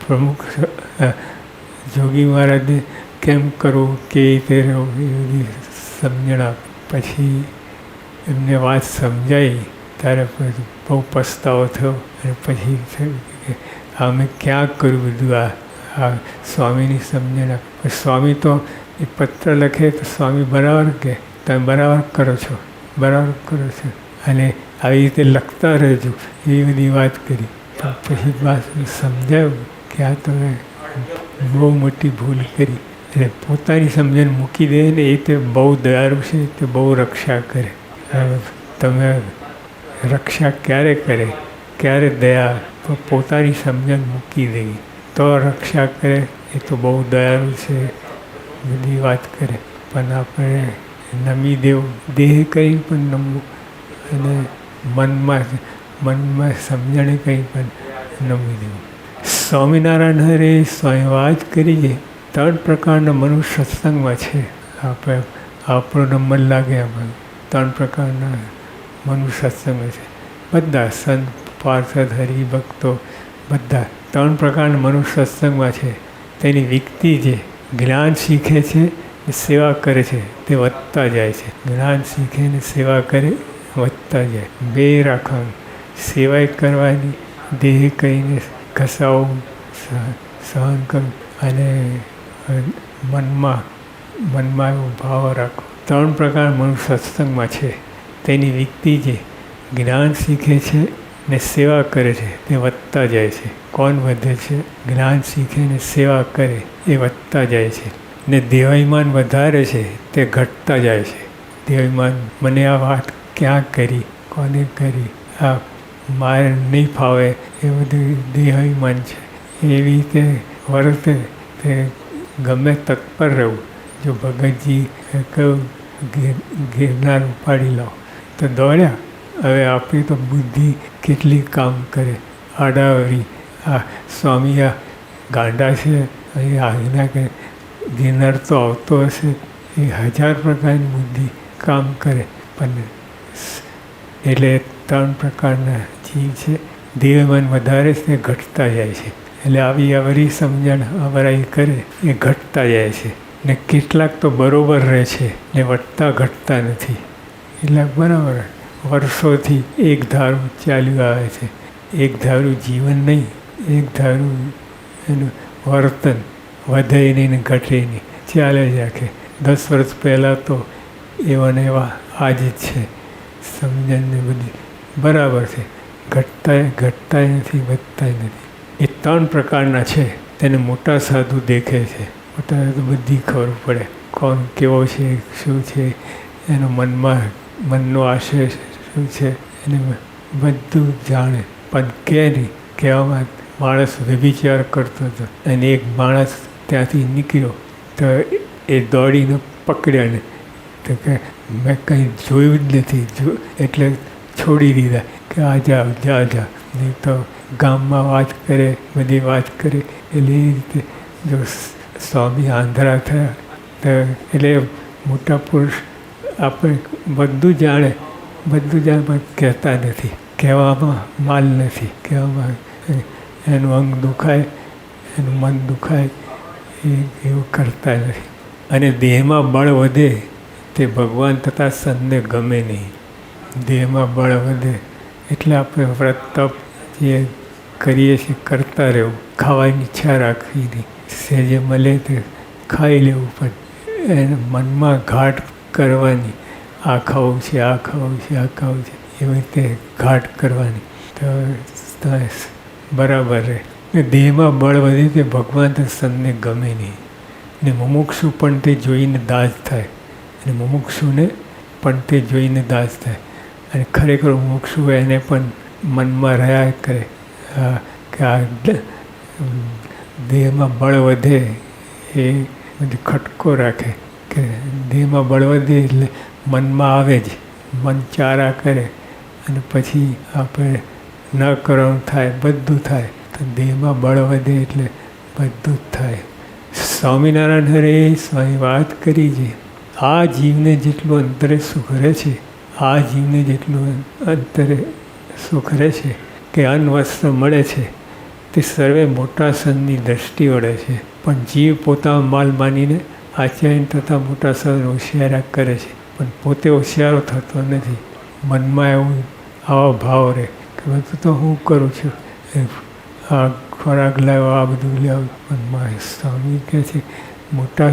પ્રમુખ જોગી મહારાજને કેમ કરવું, કેવી રીતે રહેવું એ બધી સમજણ આપે. પછી એમને વાત સમજાવી ત્યારે પછી બહુ પસ્તાવો થયો. અને પછી થયું કે અમે ક્યાં કર્યું બધું આ સ્વામીની સમજણ આપે. સ્વામી તો એ પત્ર લખે તો સ્વામી બરાબર કે તમે બરાબર કરો છો, બરાબર કરો છો, અને આવી રીતે લખતા રહેજો, એવી બધી વાત કરી. પણ પછી વાત સમજાયું કે આ તમે બહુ મોટી ભૂલ કરી. એટલે પોતાની સમજણ મૂકી દે ને એ તે બહુ દયાળુ છે, તે બહુ રક્ષા કરે. તમે રક્ષા ક્યારે કરે, ક્યારે દયા, તો પોતાની સમજણ મૂકી દેવી તો રક્ષા કરે. એ તો બહુ દયાળુ છે, બધી વાત કરે. પણ આપણે નમી દેવું, દેહ કંઈ પણ નમવું, અને મનમાં સમજણે કંઈ પણ નમી દેવું. સ્વામિનારાયણ હરે સ્વામી વાત કરીએ. 3 પ્રકારના મનુષ્ય સત્સંગમાં છે. આપણો નંબર લાગે એમાં 3 પ્રકારના મનુષ્ય સત્સંગમાં છે. બધા સંત, પાર્ષદ, હરિભક્તો બધા 3 પ્રકારના મનુષ્ય સત્સંગમાં છે. તેની વ્યક્તિ જે જ્ઞાન શીખે છે, સેવા કરે છે, તે વધતા જાય છે. જ્ઞાન શીખે ને સેવા કરે, વધતા જાય. 2 રાખવાનું. સેવાય કરવાની, દેહ કહીને ઘસાવું, સહન કરવું, અને મનમાં એવો ભાવ રાખવો. 3 પ્રકાર મનુષ્ય સત્સંગમાં છે. તેની વ્યક્તિ જે જ્ઞાન શીખે છે, ને સેવા કરે છે તે વધતા જાય છે. કોણ વધે છે? જ્ઞાન શીખે ને સેવા કરે એ વધતા જાય છે. ને દેહાયમાન વધારે છે તે ઘટતા જાય છે. દેહાયમાન, મને આ વાત ક્યાં કરી, કોને કરી, આ મારે નહીં ફાવે, એ બધું દેહાયમાન છે. એવી રીતે વર્તે તે ગમે તત્પર રહેવું. જો ભગતજી કહ્યું ગિરનાર ઉપાડી લાવો તો દોડ્યા. હવે આપણી તો બુદ્ધિ કેટલી કામ કરે, આડાવરી. આ સ્વામી આ ગાંડા છે, અહીં આજ્ઞા કે ગિરનાર તો આવતો હશે, એ 1000 પ્રકારની બુદ્ધિ કામ કરે. પણ એટલે 3 પ્રકારના જીવ છે. દેહમાન વધારે છે, ઘટતા જાય છે. એટલે આવી અવરી સમજણ અવરાઈ કરે એ ઘટતા જાય છે. ને કેટલાક તો બરોબર રહે છે ને વધતા ઘટતા નથી. કેટલાક બરાબર વર્ષોથી એક ધારું ચાલ્યું આવે છે. એક ધારું જીવન નહીં, એક ધારું એનું વર્તન વધે નહીં ને ઘટે નહીં, ચાલે જ રાખે. 10 વર્ષ પહેલાં તો એવા ને એવા આજ જ છે. સમજણને બધી બરાબર છે, ઘટતાય નથી, વધતાય નથી. એ 3 પ્રકારના છે. તેને મોટા સાધુ દેખે છે. મોટા સાધુ બધી ખબર પડે કોણ કેવો છે, શું છે, એનો મનનો આશય શું છે, એને બધું જાણે. પણ કે નહીં, કહેવામાં માણસ વ્યભિચાર કરતો હતો અને એક માણસ ત્યાંથી નીકળ્યો તો એ દોડીને પકડ્યા ને તો કે મેં કંઈ જોયું જ નથી, એટલે છોડી દીધા કે આ જા. નહીં તો ગામમાં વાત કરે, બધી વાત કરે. એટલે એ રીતે જો સ્વામી આંધળા થયા તો એટલે મોટા પુરુષ આપણે બધું જાણે પણ કહેતા નથી. કહેવામાં માલ નથી. કહેવામાં એનું અંગ દુખાય, એનું મન દુખાય, એવું કરતા નથી. અને દેહમાં બળ વધે તે ભગવાન તથા સંતને ગમે નહીં. દેહમાં બળ વધે એટલે આપણે વ્રત તપ જે કરીએ છીએ કરતા રહેવું. ખાવાની ઈચ્છા રાખવી નહીં. સહેજે મળે તે ખાઈ લેવું, પણ એને મનમાં ઘાટ કરવાની. આ ખાવું છે, આ ખાવું છે, આ ખાવું છે, એવી રીતે ઘાટ કરવાની તો બરાબર રહે. દેહમાં બળ વધે તે ભગવાન તથા સંતને ગમે નહીં. ને મુમુક્ષુ પણ તે જોઈને દાસ થાય. અને મુમુક્ષુને પણ તે જોઈને દાસ થાય. અને ખરેખર મુમુક્ષુ એને પણ મનમાં રહ્યા કરે કે આ દેહમાં બળ વધે એ બધી ખટકો રાખે કે દેહમાં બળ વધે એટલે મનમાં આવે જ, મન ચારા કરે અને પછી આપણે ન કરવાનું થાય, બધું થાય. તો દેહમાં બળ વધે એટલે બધું જ થાય. સ્વામિનારાયણ હરે સ્વામી વાત કરી છે, આ જીવને જેટલું અંતરે સુખ રહે છે, આ જીવને જેટલું અંતરે સુખ રહે છે કે અન્ન વસ્ત્ર મળે છે તે સર્વે મોટા સંતની દ્રષ્ટિ વળે છે. પણ જીવ પોતાનો માલ માનીને આચાર્ય તથા મોટા સંત હોશિયારા કરે છે, પણ પોતે હોશિયારો થતો નથી. મનમાં એવું આવો ભાવ રહે કે બધું તો હું કરું છું, આ ખોરાક લાવ્યો, આ બધું લાવ્યું. પણ સ્વામી કહે છે મોટા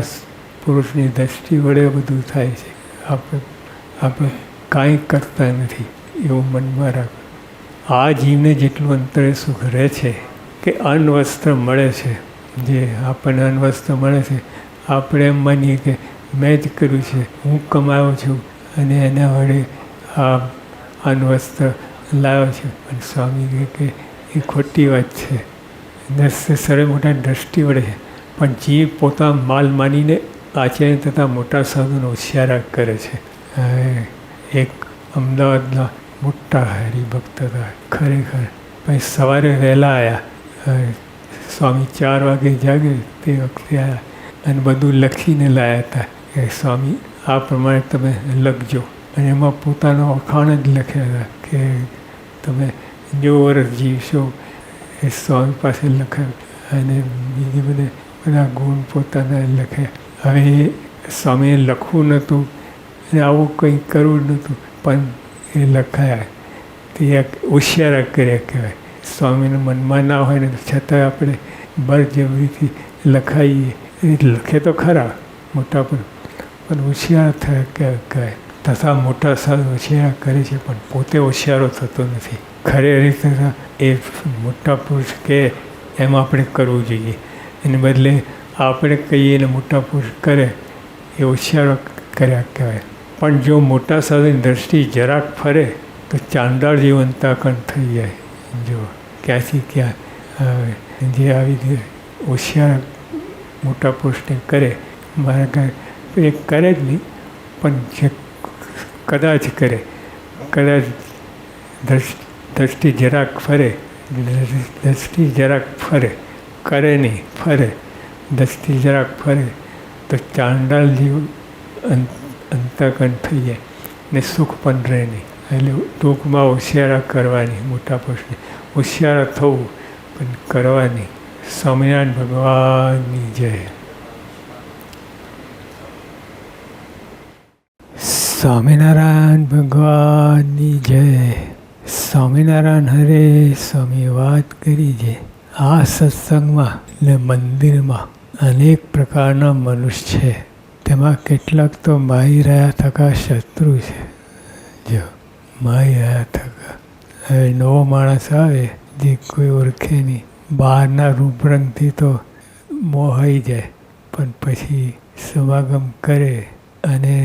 પુરુષની દ્રષ્ટિ વડે બધું થાય છે. આપણે કાંઈ કરતા નથી એવું મનમાં રાખો. આ જીવને જેટલું અંતરે સુખ રહે છે કે અન્ન વસ્ત્ર મળે છે, જે આપણને અન્ન વસ્ત્ર મળે છે, આપણે એમ માનીએ કે મેં જ કર્યું છે, હું કમાયો છું અને એના વડે આ અન્ન વસ્ત્ર લાવ્યો છે. પણ સ્વામી કહે કે એ ખોટી વાત છે. સર્વે મોટા દ્રષ્ટિ વડે છે, પણ જીવ પોતાનો માલ માનીને આચાર્ય તથા મોટા સાધુનો હોશિયારા કરે છે. એક અમદાવાદના મોટા હરિભક્ત હતા ખરેખર. પછી સવારે વહેલા આવ્યા. સ્વામી 4 વાગે જાગે તે વખતે આવ્યા અને બધું લખીને લાવ્યા હતા કે સ્વામી આ પ્રમાણે તમે લખજો. અને એમાં પોતાના વખાણ જ લખ્યા હતા કે તમે જો વર્ષ જીવશો એ સ્વામી પાસે લખાયું. અને બીજી બધા ગુણ પોતાના લખ્યા. હવે સ્વામીએ લખવું નહોતું અને આવું કંઈ કરવું નહોતું, પણ એ લખાયા. તે એક હોશિયારા કર્યા કહેવાય. સ્વામીના મનમાં ના હોય ને છતાં આપણે બળજબરીથી લખાઈએ. એ લખે તો ખરા મોટા પણ હોશિયાર થયા કહેવાય. તથા મોટા સાધુ હોશિયારા કરે છે, પણ પોતે હોશિયારો થતો નથી. ખરે રીતે એ મોટા પુરુષ કે એમ આપણે કરવું જોઈએ. એને બદલે આપણે કહીએ ને મોટા પુરુષ કરે એ હોશિયારો કર્યા કહેવાય. પણ જો મોટા સાધુની દ્રષ્ટિ જરાક ફરે તો ચાંડાળ જેવું અંતઃકરણ થઈ જાય. જો ક્યાંથી ક્યાં આવે જે આવી રીતે હોશિયાર મોટા પુરુષને કરે મારા કાંઈ એ કરે જ નહીં, પણ જે કદાચ કરે, કદાચ દ્રષ્ટિ જરાક ફરે, દ્રષ્ટિ જરાક ફરે, કરે નહીં ફરે, દ્રષ્ટિ જરાક ફરે તો ચાંડાળ જેવું અંતઃકરણ થઈ જાય ને સુખ પણ રહે નહીં. એટલે ટૂંકમાં હોશિયારા કરવાની, મોટા પુરુષને હોશિયારા થવું પણ કરવાની. સ્વામિનારાયણ ભગવાનની જય. સ્વામિનારાયણ ભગવાનની જય. સ્વામિનારાયણ હરે સ્વામી વાત કરી છે. આ સત્સંગમાં ને મંદિરમાં અનેક પ્રકારના મનુષ્ય છે. તેમાં કેટલાક તો માહી રહ્યા થકા શત્રુ છે. જો માહી રહ્યા થકા હવે નવો માણસ આવે જે કોઈ ઓળખે નહીં, બહારના રૂપરંગથી તો મોહાઈ જાય, પણ પછી સમાગમ કરે અને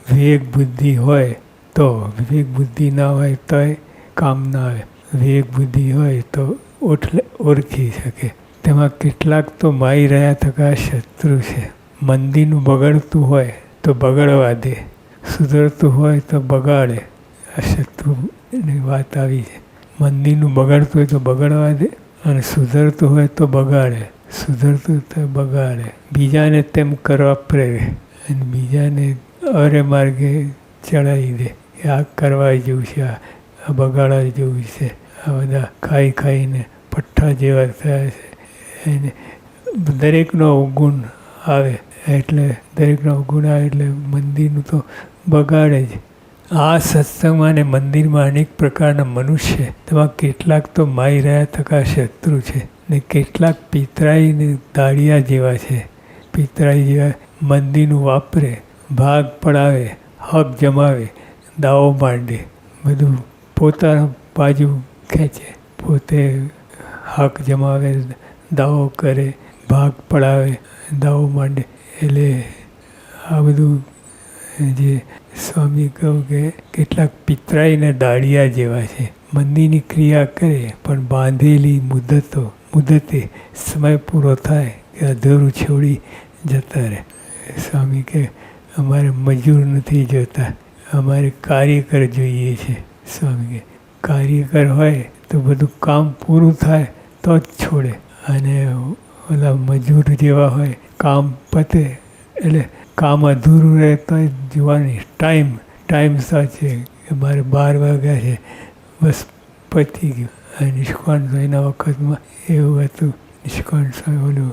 વિવેક બુદ્ધિ હોય તો, વિવેક બુદ્ધિ ના હોય તોય કામ ના આવે, વિવેક બુદ્ધિ હોય તો ઓળખી શકે. તેમાં કેટલાક તો મારી રહ્યા થકા શત્રુ છે. મંદિરનું બગડતું હોય તો બગડવા દે, સુધરતું હોય તો બગાડે. આ શત્રુની વાત આવી છે. મંદિરનું બગડતું હોય તો બગડવા દે અને સુધરતું હોય તો બગાડે, સુધરતું તો બગાડે. બીજાને તેમ કરવા પ્રેરે અને બીજાને અરે માર્ગે ચડાવી દે કે આ કરવા જેવું છે, આ બગાડવા જેવું છે. આ બધા ખાઈ ખાઈને પઠ્ઠા જેવા થયા છે. એને દરેકનો અવગુણ આવે એટલે દરેકનો અવગુણ આવે એટલે મંદિરનું તો બગાડે જ. આ સત્સંગમાં અને મંદિરમાં અનેક પ્રકારના મનુષ્ય, તેમાં કેટલાક તો મારી રહ્યા થકા શત્રુ છે ને કેટલાક પિતરાઈને દાળિયા જેવા છે. પિતરાઈ જેવા મંદિરનું વાપરે, ભાગ પડાવે, હક જમાવે, દાવો માંડે, બધું પોતાના બાજુ ખેંચે, પોતે હક જમાવે, દાવો કરે, ભાગ પડાવે, દાવો માંડે. એટલે આ બધું જે સ્વામી કહું કે કેટલાક પિતરાઈના દાળિયા જેવા છે. મંદિરની ક્રિયા કરે પણ બાંધેલી મુદતે સમય પૂરો થાય કે અધૂરું છોડી જતા રહે. સ્વામી કે અમારે મજૂર નથી જોતા, અમારે કાર્યકર જોઈએ છે. સ્વામી કે કાર્યકર હોય તો બધું કામ પૂરું થાય તો જ છોડે, અને ઓલા મજૂર જેવા હોય કામ પતે એટલે કામ અધૂરું રહે તો જોવાની ટાઈમ સાચે કે મારે 12 વાગ્યા છે, બસ પતી ગયું. અને નિષ્કાળ સ્વામીના વખતમાં એવું હતું. નિષ્કાળ સ્વામી ઓલું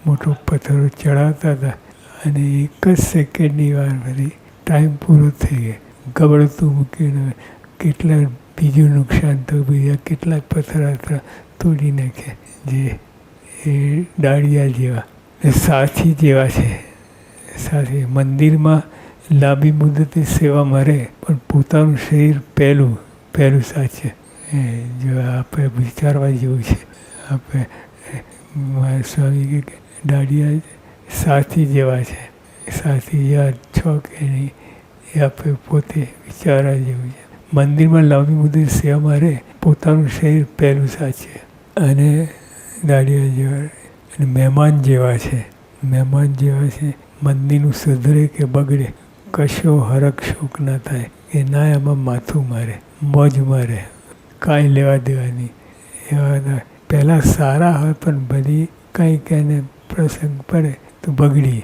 મોટો પથ્થરો ચડાવતા હતા અને એક જ સેકન્ડની વાર બધી ટાઈમ પૂરો થઈ ગયો. ગબડતું મૂકીને કેટલા બીજું નુકસાન થયું, બીજા કેટલાક પથ્થરા તોડી નાખ્યા. જે એ દાળિયા જેવા સાથી જેવા છે. સાથે મંદિરમાં લાંબી મુદતે સેવા મરે પણ પોતાનું શરીર પહેલું સાચે. જો આપણે વિચારવા જેવું છે. આપણે સ્વામી કે દાળિયા સાથી જેવા છે. સાથી જેવા છો કે નહીં એ આપણે પોતે વિચારવા જેવું છે. મંદિરમાં લાંબી મુદતે સેવા મરે, પોતાનું શરીર પહેલું સાચે અને દાળિયા જેવા અને મહેમાન જેવા છે. મહેમાન જેવા છે. મંદિરનું સુધરે કે બગડે કશો હરખ શોક ના થાય કે ના એમાં માથું મારે, મોજ મારે, કાંઈ લેવા દેવા નહીં. એવા પહેલાં સારા હોય પણ બધી કંઈક એને પ્રસંગ પડે તો બગડી.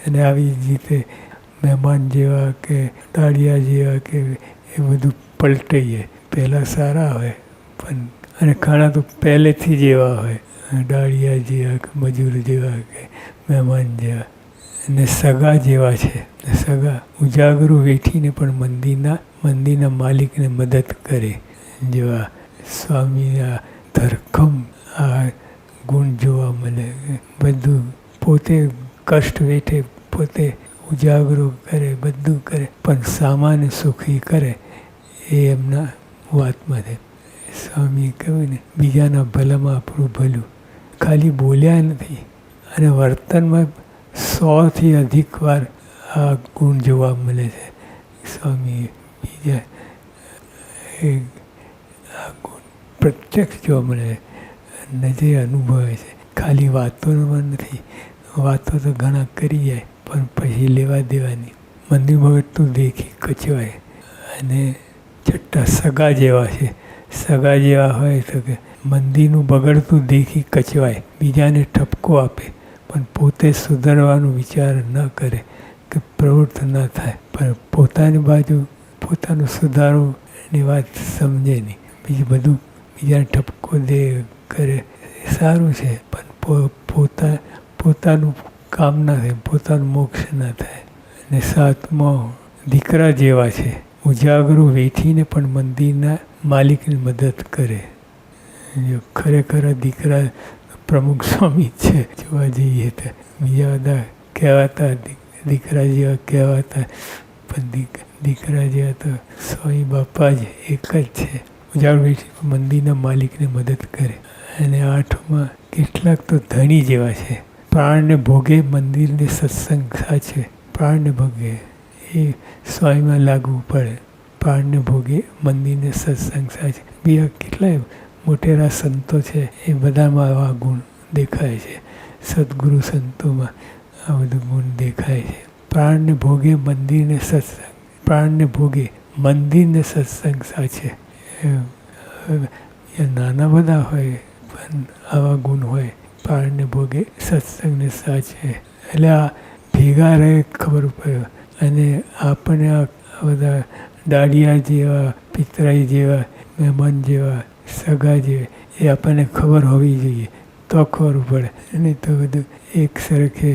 અને આવી જ રીતે મહેમાન જેવા કે દાળિયા જેવા કે એ બધું પલટાઈ જાય. પહેલાં સારા હોય પણ અને ઘણા તો પહેલેથી જેવા હોય, દાળિયા જેવા કે મજૂર જેવા કે મહેમાન જેવા અને સગા જેવા છે. સગા ઉજાગરો વેઠીને પણ મંદિરના માલિકને મદદ કરે. જેવા સ્વામીના ધરખમ આ ગુણ જોવા મળે. બધું પોતે કષ્ટ વેઠે, પોતે ઉજાગરો કરે, બધું કરે પણ સામાન્ય સુખી કરે એ એમના વાતમાં છે. સ્વામી કહ્યું ને, બીજાના ભલામાં આપણું ભલું. ખાલી બોલ્યા નથી અને વર્તનમાં 100થી અધિક વાર આ ગુણ જોવા મળે છે. સ્વામી બીજા આ ગુણ પ્રત્યક્ષ જોવા મળે છે, નજરે અનુભવે છે. ખાલી વાતોમાં નથી. વાતો તો ઘણા કરી જાય પણ પછી લેવા દેવાની. મંદિર ભગત દેખી કચવાય. અને છઠ્ઠા સગા જેવા છે. સગા જેવા હોય તો કે મંદિરનું બગડતું દેખી કચવાય, બીજાને ઠપકો આપે પણ પોતે સુધારવાનો વિચાર ન કરે કે પ્રવૃત્ત ન થાય. પણ પોતાની બાજુ પોતાનું સુધારોની વાત સમજે નહીં. બીજું બધું બીજાને ઠપકો દે કરે સારું છે પણ પોતાનું કામ ના થાય, પોતાનું મોક્ષ ના થાય. અને સાતમો દીકરા જેવા છે. ઉજાગરો વેઠીને પણ મંદિરના માલિકની મદદ કરે. જો ખરેખર દીકરા પ્રમુખ સ્વામી જ છે જોવા જઈએ તો. બીજા બધા કહેવાતા દીકરા જેવા કહેવાતા પણ દીકરા જેવા તો સ્વામી બાપા જ એક જ છે. ઉજાગરો વેઠી મંદિરના માલિકને મદદ કરે. અને આઠમાં કેટલાક તો ધણી જેવા છે. પ્રાણને ભોગે મંદિરને સત્સંગ સાચવે. પ્રાણને ભોગે એ સ્વામીમાં લાગવું પડે. પ્રાણને ભોગે મંદિરને સત્સંગ સાચવે. બીજા કેટલાય મોટેરા સંતો છે એ બધામાં આવા ગુણ દેખાય છે. સદગુરુ સંતોમાં આ બધું ગુણ દેખાય છે. પ્રાણને ભોગે મંદિરને સત્સંગ, પ્રાણને ભોગે મંદિરને સત્સંગ સાચવે. નાના બધા હોય પણ આવા ગુણ હોય. પ્રાણને ભોગે સત્સંગને સાચવે એટલે આ ભેગા રહે ખબર પડે. અને આપણને આ બધા દાડિયા જેવા, પિતરાઈ જેવા, મહેમાન જેવા, સગા જેવા એ આપણને ખબર હોવી જોઈએ તો ખબર પડે. નહીં તો બધું એક સરખે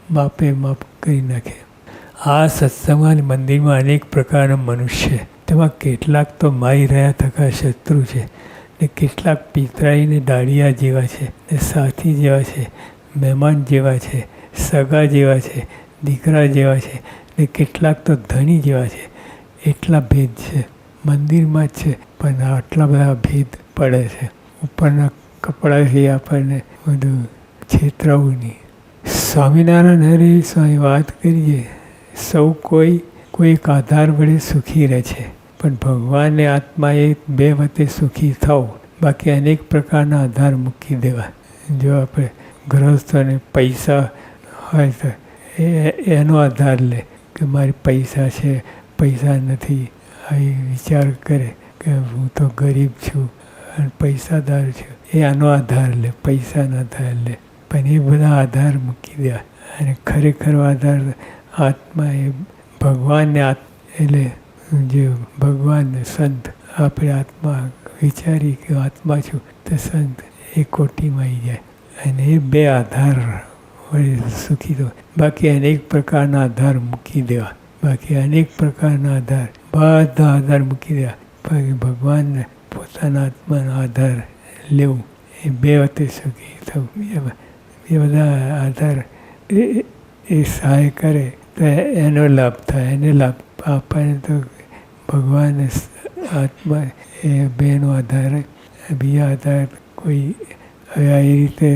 માપે માપ કરી નાખે. આ સત્સંગમાં મંદિરમાં અનેક પ્રકારના મનુષ્ય, તેમાં કેટલાક તો મારી રહ્યા થકા શત્રુ છે, ને કેટલાક પિતરાઈને દાડિયા જેવા છે, ને સાથી જેવા છે, મહેમાન જેવા છે, સગા જેવા છે, દીકરા જેવા છે, ને કેટલાક તો ધણી જેવા છે. એટલા ભેદ છે મંદિરમાં જ છે પણ આટલા બધા ભેદ પડે છે. ઉપરના કપડાથી આપણને બધું છેતરાવું નહીં. સ્વામિનારાયણ હરે સ્વામી વાત કરીએ. સૌ કોઈ એક આધાર વડે સુખી રહે છે પણ ભગવાનને આત્માએ બે વતે સુખી થવું. બાકી અનેક પ્રકારના આધાર મૂકી દેવા. જો આપણે ગૃહસ્થોને પૈસા હોય તો એનો આધાર લે કે મારી પૈસા છે, પૈસા નથી. આવી વિચાર કરે કે હું તો ગરીબ છું અને પૈસાદાર છું. એ આનો આધાર લે, પૈસાનો આધાર લે. પણ એ બધા આધાર મૂકી દેવા. અને ખરેખર આધાર આત્મા એ ભગવાનને એટલે જે ભગવાન સંત આપણે આત્મા વિચારી કે આત્મા છું તો સંત એ કોટીમાં આવી જાય. અને એ બે આધાર વડે સુખી થવા. બાકી અનેક પ્રકારના આધાર મૂકી દેવા. બાકી અનેક પ્રકારના આધાર, બધા આધાર મૂકી દેવા. બાકી ભગવાનને પોતાના આત્માનો આધાર લેવું. એ બે વતે સુખી થવું. એ બધા આધાર એ સહાય કરે તો એનો લાભ થાય. એને લાભ આપણને તો ભગવાન આત્મા એ બેનો આધાર. બીજા આધાર કોઈ હવે એ રીતે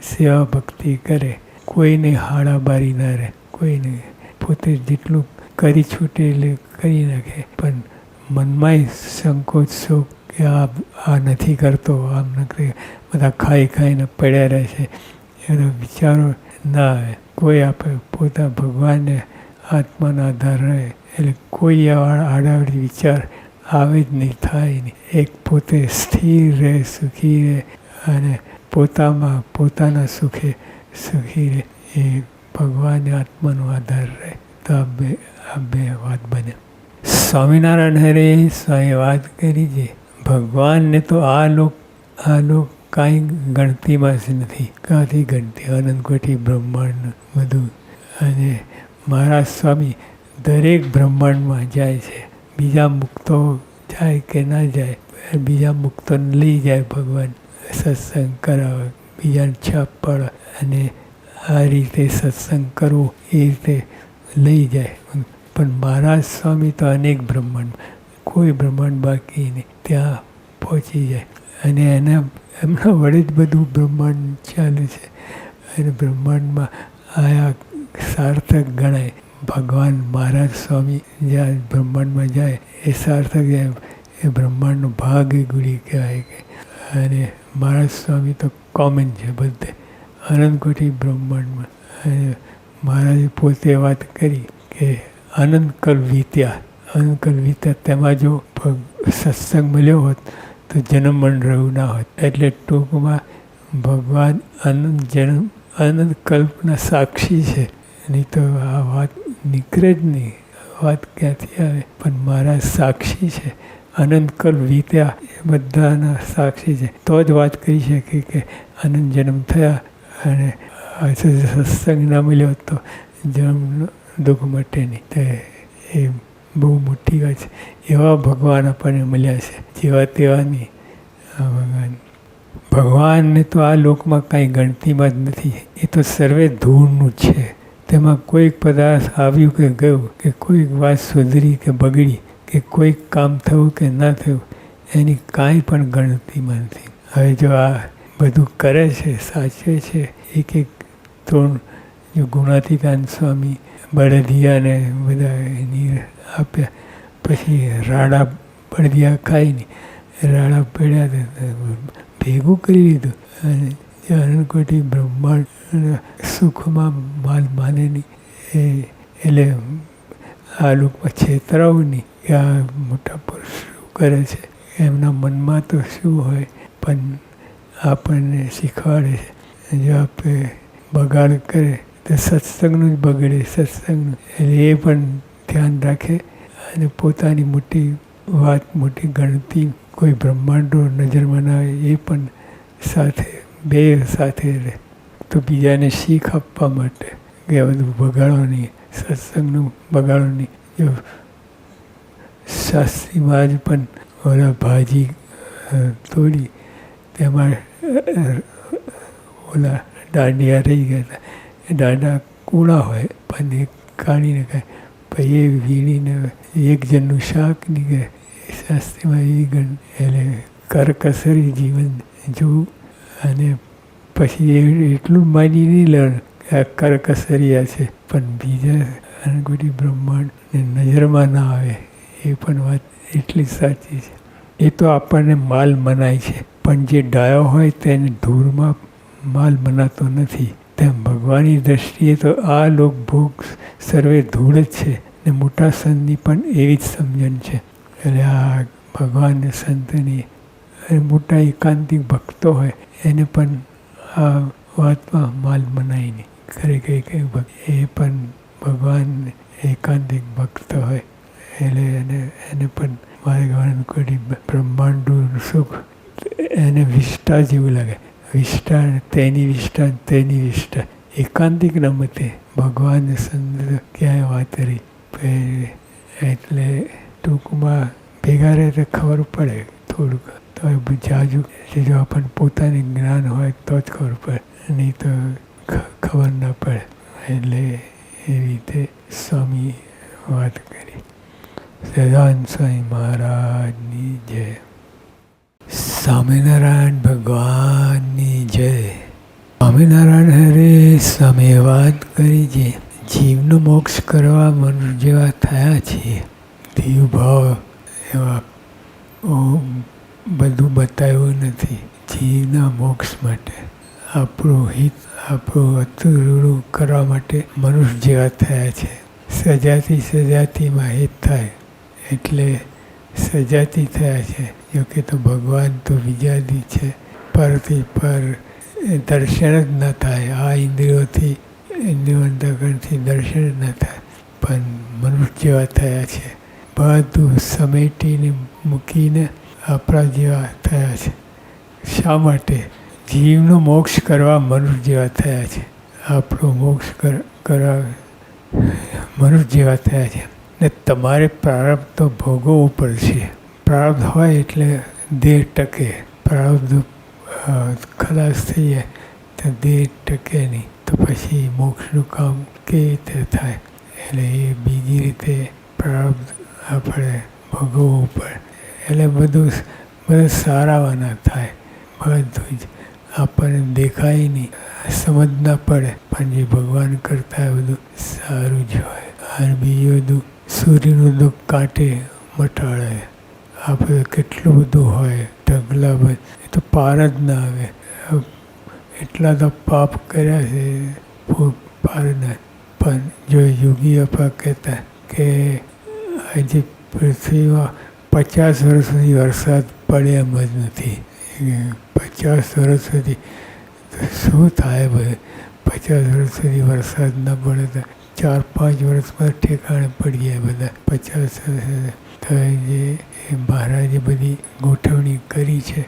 સેવા ભક્તિ કરે, કોઈને હાડાબારી ના રહે, કોઈને પોતે જેટલું કરી છૂટે એટલે કરી નાખે. પણ મનમાંય સંકોચ શોક કે આ નથી કરતો, આમ નથી, બધા ખાઈને પડ્યા રહે છે, એનો વિચારો ના આવે. કોઈ આપણે પોતા ભગવાનને આત્માનો આધાર રહે એટલે કોઈ આડાવડી વિચાર આવે જ નહીં, થાય નહીં. એક પોતે સ્થિર રહે, સુખી રહે અને પોતામાં પોતાના સુખે સુખી રહે. એ ભગવાનને આત્માનો આધાર રહે. તો આ બે વાત બને. સ્વામિનારાયણ હરે સ્વામી વાત કરી છે. ભગવાનને તો આ લોક કાંઈ ગણતીમાં જ નથી. કાંથી ગણતી? અનંત કોટી બ્રહ્માંડ બધું. અને મહારાજ સ્વામી દરેક બ્રહ્માંડમાં જાય છે. બીજા મુક્તો જાય કે ના જાય, બીજા મુક્તોને લઈ જાય ભગવાન સત્સંગ કરાવે, બીજાને છાપ પાડે અને આ રીતે સત્સંગ કરવો એ રીતે લઈ જાય. પણ મહારાજ સ્વામી તો અનેક બ્રહ્માંડ, કોઈ બ્રહ્માંડ બાકી નહીં. ત્યાં પહોંચી જાય. અને એમના વડે જ બધું બ્રહ્માંડ ચાલે છે. અને બ્રહ્માંડમાં આયા સાર્થક ગણાય. ભગવાન મહારાજ સ્વામી જ્યાં બ્રહ્માંડમાં જાય એ સાર્થક જાય. એ બ્રહ્માંડનો ભાગ એ ગુડી કહેવાય કે. અને મહારાજ સ્વામી તો કોમન છે બધે અનંતકોટી બ્રહ્માંડમાં. અને મહારાજે પોતે વાત કરી કે અનંતકાલ વીત્યા. અનંતકાલ વીત્યા તેમાં જો સત્સંગ મળ્યો હોત તો જન્મ મરણ રહ્યું ના હોત. એટલે ટૂંકમાં ભગવાન અનંત જન્મ અનંત કલ્પના સાક્ષી છે. નહીં તો આ વાત નીકળે જ નહીં. વાત ક્યાંથી આવે? પણ મહારાજ સાક્ષી છે. અનંતકાલ વીત્યા એ બધાના સાક્ષી છે. તો જ વાત કરી શકે કે અનંત જન્મ થયા અને સત્સંગ ના મળ્યો તો જન્મ દુઃખ મટે નહીં. તો એ બહુ મોટી વાત છે. એવા ભગવાન આપણને મળ્યા છે. જેવા તેવા નહીં. ભગવાનને તો આ લોકમાં કાંઈ ગણતીમાં જ નથી. એ તો સર્વે ધૂળનું જ છે. તેમાં કોઈક પદાર્થ આવ્યું કે ગયું, કે કોઈક વાત સુધરી કે બગડી, કે કોઈક કામ થયું કે ના થયું, એની કાંઈ પણ ગણતીમાં નથી. હવે જો આ બધું કરે છે, સાચવે છે, એક એક ત્રણ જો ગુણાતીતાન સ્વામી બળદિયાને બધા એની આપ્યા, પછી રાડા બળદિયા ખાઈ નહીં, રાડા પડ્યા ભેગું કરી લીધું. અને જે અનંતકોટી બ્રહ્માંડ સુખમાં માલ માને નહીં. એટલે આ લોકમાં છેતરાવું નહીં કે આ મોટા પુરુષ શું કરે છે. એમના મનમાં તો શું હોય પણ આપણને શીખવાડે છે. જો આપણે બગાડ કરે તો સત્સંગનું જ બગડે. સત્સંગનું એટલે એ પણ ધ્યાન રાખે અને પોતાની મોટી વાત, મોટી ગણતી કોઈ બ્રહ્માંડો નજરમાં ના આવે એ પણ સાથે બે સાથે રહે. તો બીજાને શીખ આપવા માટે કે આ બધું બગાડો નહીં, સત્સંગનું બગાડો નહીં. જો શાસ્ત્રીમાં જ પણ ઓલા ભાજી તોડી તેમાં ઓલા દાંડિયા રહી ગયા હતા. એ દાંડા કૂણા હોય પણ એ કાઢીને ખાય. પછી એ વીણીને એક જણનું શાક નીકળે. એ શાસ્ત્રીમાં એ ગણ એટલે કરકસરી જીવન જોવું. અને પછી એ એટલું માની નહીં લેવાનું કે આ કરકસરિયા છે, પણ બીજા અનંતકોટી બ્રહ્માંડને નજરમાં ના આવે. એ પણ વાત એટલી સાચી છે. એ તો આપણને માલ મનાય છે, પણ જે ડાયો હોય તેને ધૂળમાં માલ મનાતો નથી. તેમ ભગવાનની દ્રષ્ટિએ તો આ લોક ભોગ સર્વે ધૂળ જ છે. ને મોટા સંતની પણ એવી જ સમજણ છે. એટલે આ ભગવાન સંતની અને મોટા એકાંતિક ભક્તો હોય એને પણ આ વાતમાં માલ મનાય નહીં. ખરેખર કઈ ભક્ત એ પણ ભગવાન એકાંતિક ભક્ત હોય એટલે એને પણ મારે કોઈ બ્રહ્માંડનું સુખ એને વિષ્ટા જેવું લાગે. વિષ્ટા તેની વિષ્ટા તેની વિષ્ટા. એકાંતિક ન મતે ભગવાન સંત ક્યાંય વાત રહી. એટલે ટૂંકમાં ભેગા રહે તો ખબર પડે થોડુંક. તો એ જાજુ જો આપણને પોતાની જ્ઞાન હોય તો જ ખબર પડે, નહીં તો ખબર ના પડે. એટલે એવી રીતે સ્વામી વાત કરી. સદાનંદ સ્વામી મહારાજની જય. સ્વામિનારાયણ ભગવાનની જય. સ્વામિનારાયણ હરે સ્વામીએ વાત કરી છે જીવનો મોક્ષ કરવા મનુષ્ય જેવા થયા છીએ. દેવ ભાવ એવા બધું બતાવ્યું નથી. જીવના મોક્ષ માટે આપણું હિત, આપણું અતુરું કરવા માટે મનુષ્ય જેવા થયા છે. સજાતીમાં હિત થાય એટલે સજાતી થયા છે. જોકે તો ભગવાન તો વિજાતી છે. પરથી પર દર્શન જ ન થાય. આ ઇન્દ્રિયોથી ઇન્દ્રિયોથી દર્શન જ ન થાય. પણ મનુષ્ય જેવા થયા છે. બધું સમેટીને મૂકીને આપણા જેવા થયા છે. શા માટે? જીવનો મોક્ષ કરવા મનુષ્ય જેવા થયા છે. આપણો મોક્ષ કરવા મનુષ્ય જેવા થયા છે. ને તમારે પ્રારબ્ધ તો ભોગવવું પડશે. પ્રારબ્ધ હોય એટલે દેહ ટકે. પ્રારબ્ધ ખલાસ થઈ જાય તો દેહ ટકે નહીં. તો પછી મોક્ષનું કામ કેવી રીતે થાય? એટલે એ બીજી રીતે પ્રારબ્ધ આપણે ભોગવવું પડે. એટલે બધું બધા સારાવાના થાય. બધું જ આપણને દેખાય નહીં, સમજ ના પડે, પણ જે ભગવાન કરતા બધું સારું જ હોય. અને બીજું બધું સૂર્યનું દુઃખ કાંટે મટાડે. આપણે કેટલું બધું હોય ઢગલા બધું, એ તો પાર જ ના આવે. એટલા તો પાપ કર્યા છે પાર ના. પણ જો યોગી આપા કહેતા કે આજે પૃથ્વીમાં 50 વર્ષ સુધી વરસાદ પડે એમ જ નથી. 50 વર્ષ સુધી શું થાય બધે? 50 વર્ષ સુધી વરસાદ ન પડે તો 4-5 વર્ષમાં ઠેકાણે પડી જાય બધા. 50 વર્ષ તો જે મહારાજે બધી ગોઠવણી કરી છે,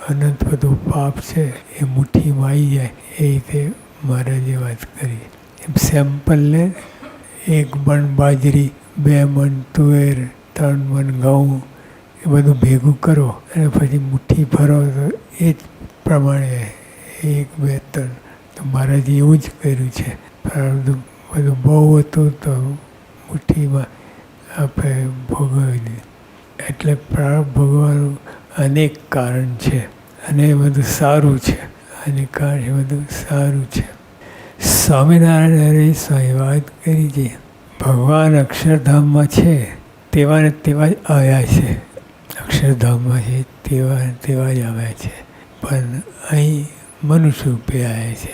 અનંત બધું પાપ છે એ મુઠ્ઠીમાં આવી જાય એ રીતે મહારાજે વાત કરી. એમ સેમ્પલ લે, 1 મણ બાજરી, 2 મણ તુવેર, 3 મણ ઘઉં, એ બધું ભેગું કરો અને પછી મુઠ્ઠી ભરો તો એ જ પ્રમાણે 1, 2, 3. તો મહારાજે એવું જ કર્યું છે. બધું બહુ હતું તો મુઠ્ઠીમાં આપણે ભોગવી દીધું. એટલે પ્રારબ્ધ ભોગવવાનું અનેક કારણ છે અને એ બધું સારું છે. અને કારણ એ બધું સારું છે. સ્વામિનારાયણ હરે સ્વામી વાત કરી છે, ભગવાન અક્ષરધામમાં છે તેવા ને તેવા જ આવ્યા છે. અક્ષરધામમાં છે તેવા ને તેવા જ આવ્યા છે, પણ અહીં મનુષ્ય રૂપે આવ્યા છે.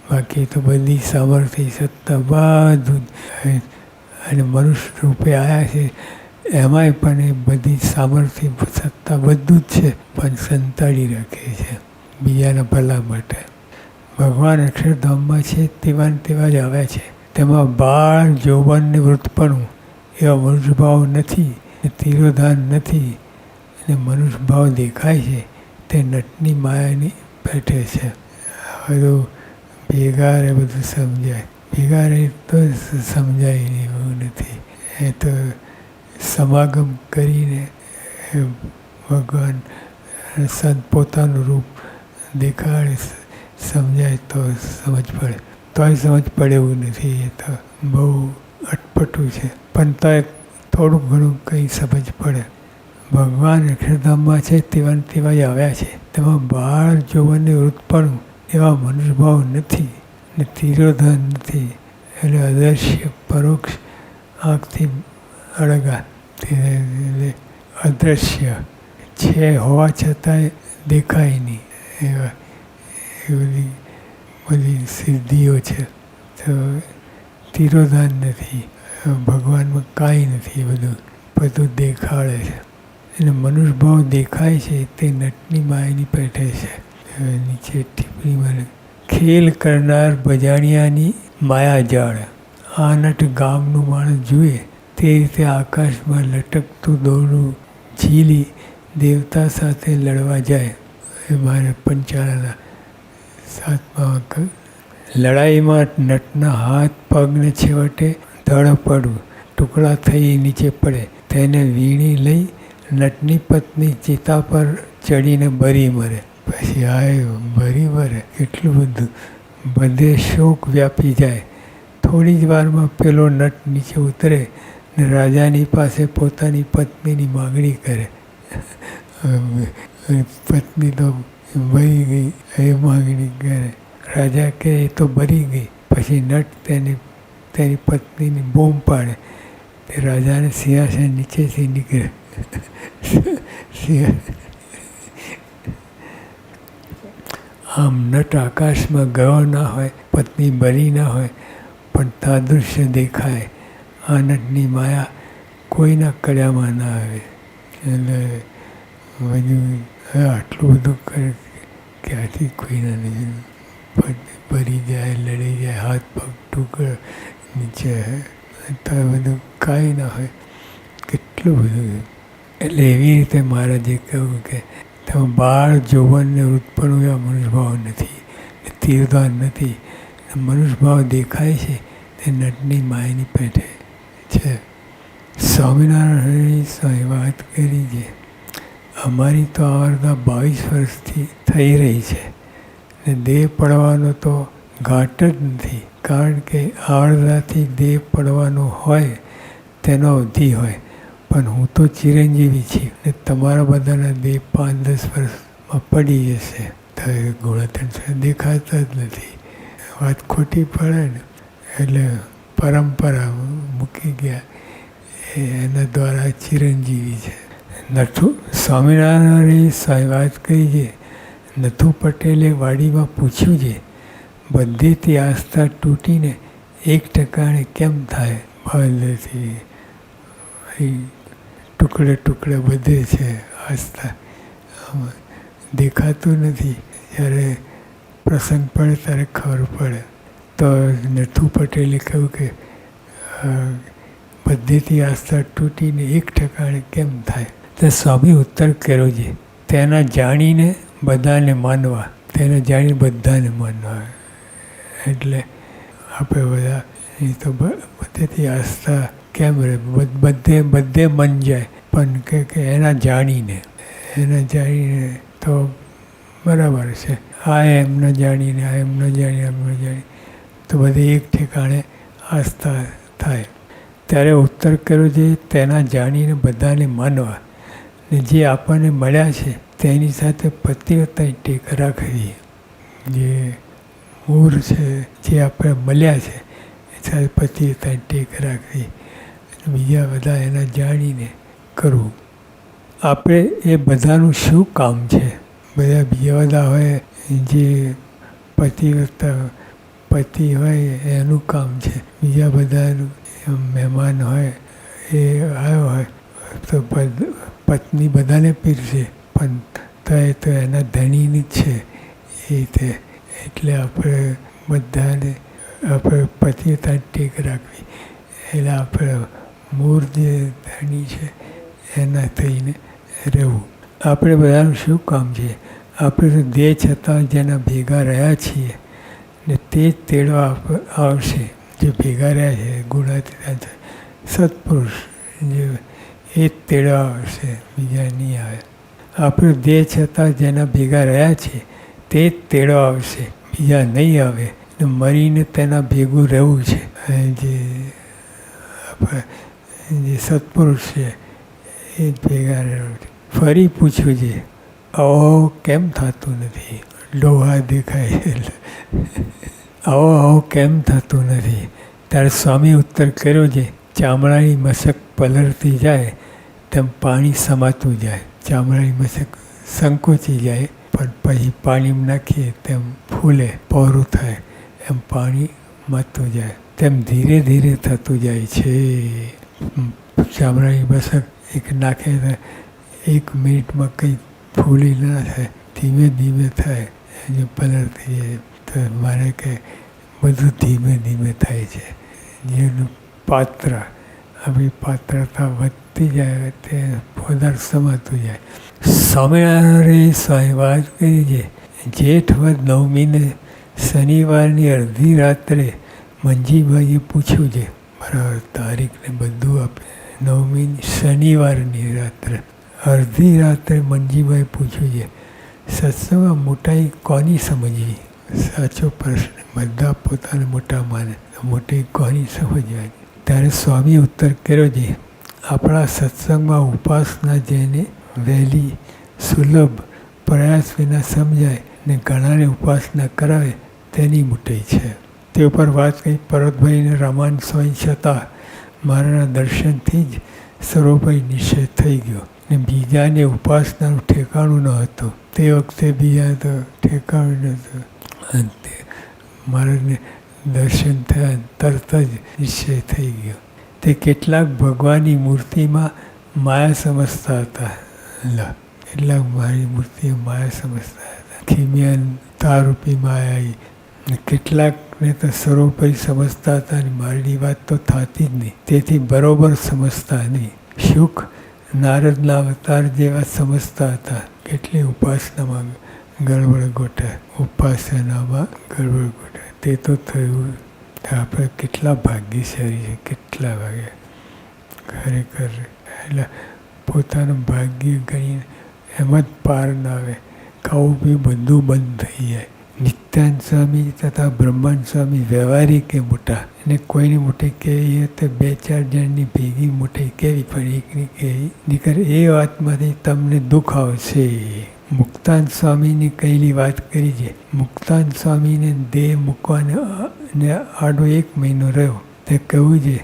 બાકી તો બધી સામર્થ્ય સત્તા બધું જ, અને મનુષ્ય રૂપે આવ્યા છે. એમાંય પણ એ બધી સામર્થ્ય સત્તા બધું જ છે, પણ સંતાડી રાખે છે બીજાના ભલા માટે. ભગવાન અક્ષરધામમાં છે તેવા ને તેવા જ આવ્યા છે. તેમાં બાળ જોબન ને વૃત્તપણું એવા મનુષ્યભાવ નથી, તિરોધાન નથી, અને મનુષ્યભાવ દેખાય છે તે નટની માયાની પેઠે છે. બધું ભેગા રહે બધું સમજાય, ભેગા રહે તો સમજાય નહીં, એવું નથી. એ તો સમાગમ કરીને ભગવાન સંત પોતાનું રૂપ દેખાડે, સમજાય તો સમજ પડે. તોય સમજ પડે એવું નથી. એ તો બહુ અટપટું છે, પણ તોય થોડું ઘણું કંઈ સમજ પડે. ભગવાન અક્ષરધામમાં છે તેવા ને તેવા જ આવ્યા છે. તેમાં બાળ જોવનને વૃત્તપણું એવા મનુષ્યભાવ નથી ને તિરોધાન નથી. એટલે અદૃશ્ય પરોક્ષ આંખથી અળગા, એટલે અદૃશ્ય છે હોવા છતાંય દેખાય નહીં. એવા એ બધી સિદ્ધિઓ છે. તો તિરોધાન નથી, ભગવાનમાં કાંઈ નથી. બધું દેખાડે છે. અને મનુષ્યભાવ દેખાય છે તે નટની માયાની પેઠે છે. નીચે ટીપ્પણીમાં ખેલ કરનાર બજાણિયાની માયાજાળ. આ નટ ગામનું માણસ જુએ તે રીતે આકાશમાં લટકતું દોરડું ઝીલી દેવતા સાથે લડવા જાય. એ મારે પંચાળાના 7મા અંક. લડાઈમાં નટના હાથ પગને છેવટે ધડ પડવું, ટુકડા થઈ નીચે પડે. તેને વીણી લઈ નટની પત્ની ચિતા પર ચડીને બરી મરે. પછી આવ્યો બરી મરે. કેટલું બધું બધે શોક વ્યાપી જાય. થોડી જ વારમાં પેલો નટ નીચે ઉતરે ને રાજાની પાસે પોતાની પત્નીની માગણી કરે. પત્ની તો બરી ગઈ, એ માગણી કરે. રાજા કહે એ તો બરી ગઈ. પછી નટ તેની પત્નીની બૂમ પાડે. તે રાજાને સિંહાસન નીચેથી નીકળે. આમ નટ આકાશમાં ગયો ના હોય, પત્ની બરી ના હોય, પણ તાદૃશ્ય દેખાય. આ નટની માયા કોઈના કળામાં ના આવે. એટલે બધું આટલું બધું કરે ક્યાંથી કોઈના નહીં. ભરી જાય, લડી જાય, હાથ પગ ટુકડા નીચે તો બધું કાંઈ ના હોય. કેટલું બધું. એટલે એવી રીતે મહારાજે કહ્યું કે તેમાં બાળ જોવનને વૃત્તપણું એવા મનુષ્યભાવ નથી, તિરોધાન નથી. મનુષ્યભાવ દેખાય છે તે નટની માયાની પેઠે છે. સ્વામિનારાયણ સ્વામી વાત કરી છે. અમારી તો આવરદા 22 વર્ષથી થઈ રહી છે ને દેહ પડવાનો તો ઘાટ જ નથી. કારણ કે આવરદાથી દેહ પડવાનો હોય તેનો અવધિ હોય, પણ હું તો ચિરંજીવી છું ને તમારા બધાના દેહ 5-10 વર્ષમાં પડી જશે. તો એ ગુણોત્તર દેખાતા જ નથી. વાત ખોટી પડે ને એટલે પરંપરા મૂકી ગયા એના દ્વારા ચિરંજીવી છે. નથુ સ્વામિનારાયણે વાત કરી છે. નથુ પટેલે વાડીમાં પૂછ્યું છે, બધેથી આસ્થા તૂટીને 1% કેમ થાય? બધેથી ટુકડે ટુકડે બધે છે આસ્થા, દેખાતું નથી. જ્યારે પ્રસંગ પડે ત્યારે ખબર પડે. તો નથુ પટેલે કહ્યું કે બધેથી આસ્થા તૂટીને 1% કેમ થાય? તો સ્વામી ઉત્તર કર્યો છે, તેના જાણીને બધાને માનવા. તેને જાણીને બધાને માનવા. એટલે આપણે બધા એ તો બધેથી આસ્થા કેમ રહે? બધે મન જાય, પણ કે એના જાણીને તો બરાબર છે. આ એમ ન જાણીને આ એમ ન જાણી તો બધે એક ઠેકાણે આસ્થા થાય. ત્યારે ઉત્તર કર્યો છે, તેના જાણીને બધાને માનવા ને જે આપણને મળ્યા છે તેની સાથે પતિવ્રતા ટેક રાખવી. જે મૂળ છે, જે આપણે મળ્યા છે એ સાથે પતિવ્રતા ટેક રાખવી. બીજા બધા એના જાણીને કરવું. આપણે એ બધાનું શું કામ છે? બધા બીજા બધા હોય જે પતિ હોય એનું કામ છે. બીજા બધાનું મહેમાન હોય એ આવ્યો હોય તો પત્ની બધાને પીરસે, પણ તો એના ધણીની જ છે એ રીતે. એટલે આપણે બધાને આપણે પતિવ્રતા ટેક રાખવી. એટલે આપણે મૂળ જે ધણી છે એના થઈને રહેવું. આપણે બધાનું શું કામ છે? આપણે તો દેહ છતાં જેના ભેગા રહ્યા છીએ ને તે જ તેડવા આવશે. જે ભેગા રહ્યા છે ગુણાતીત સત્પુરુષ જે એ જ તેડવા આવશે, બીજા નહીં આવે. આપણે દેહ છતાં જેના ભેગા રહ્યા છે તે જ તેડવા આવશે, બીજા નહીં આવે. મરીને તેના ભેગું રહેવું છે. જે સત્પુરુષ છે એ જ ભેગા રહેવું છે. ફરી પૂછ્યું છે, આવો કેમ થતું નથી? લોહા દેખાય એટલે આવો કેમ થતું નથી? ત્યારે સ્વામી ઉત્તર કર્યો છે, ચામડાની મશક પલળતી જાય તેમ પાણી સમાતું જાય. ચામડાની મશક સંકોચી જાય પણ પછી પાણીમાં નાખીએ તેમ ફૂલે, પહોળું થાય. એમ પાણી માતું જાય. તેમ ધીરે ધીરે થતું જાય છે. ચામડાની મશક એક નાખે તો 1 મિનિટમાં કંઈ ફૂલી ના થાય, ધીમે ધીમે થાય. જો પલળતી જાય તો મારે કે બધું ધીમે ધીમે થાય છે. જેનું પાત્ર આપણી પાત્રતા વધતી જાય તે વધારે સમાતું જાય. સ્વામિનારાયણે વાત કરી છે, જેઠ વદ 9મીને શનિવારની અડધી રાત્રે મંજીભાઈએ પૂછ્યું છે. બરાબર તારીખને બધું આપે. 9મી શનિવારની રાત્રે અડધી રાત્રે મંજીભાઈ પૂછ્યું છે, સત્સંગમાં મોટાઈ કોની સમજવી? સાચો પ્રશ્ન. બધા પોતાને મોટા માને, મોટી કોની સમજવાની? ત્યારે સ્વામી ઉત્તર કર્યો છે, આપણા સત્સંગમાં ઉપાસના જેને વહેલી સુલભ પ્રયાસ વિના સમજાય ને ઘણાને ઉપાસના કરાવે તેની મોટાઈ છે. તે ઉપર વાત કરી. પર્વતભાઈને રામાન સ્વામી છતાં મારાના દર્શનથી જ સર્વોપરી નિશ્ચય થઈ ગયો ને બીજાને ઉપાસનાનું ઠેકાણું ન હતું. તે વખતે બીજા તો ઠેકાણું નહોતું. અંતે મારાને દર્શન થયા, તરત જ નિશ્ચય થઈ ગયો. તે કેટલાક ભગવાનની મૂર્તિમાં માયા સમજતા હતા. કેટલાક મારી મૂર્તિમાં માયા સમજતા હતા. ખીમિયાન તારૂપી માયા. કેટલાકને તો સર્વોપરી સમજતા હતા અને મારી વાત તો થતી જ નહીં. તેથી બરોબર સમજતા નહીં. સુખ નારદના અવતાર જેવા સમજતા હતા. કેટલી ઉપાસનામાં ગડબડ ગોઠે, ઉપાસનામાં ગડબડ ગોઠે. તે તો થયું. આપણે કેટલા ભાગ્યશાળી છે, કેટલા ભાગ્ય ખરેખર. એટલે પોતાનું ભાગ્ય ગણીને એમ જ પાર ના આવે. ખાવું પીવું બધું બંધ થઈ જાય. નિત્યાનંદ સ્વામી તથા બ્રહ્માનંદ સ્વામી વ્યવહારિક એ મોટા, અને કોઈની મોટી કેવી હોય તો 2-4 જણની ભેગી મોટી કેવી પણ એકની કેવી નીકળે. એ વાતમાંથી તમને દુઃખ આવશે. મુક્તાનંદ સ્વામીની કહેલી વાત કરી છે. મુક્તાનંદ સ્વામીને દેહ મૂકવાને આડો 1 મહિનો રહ્યો તે કહ્યું છે,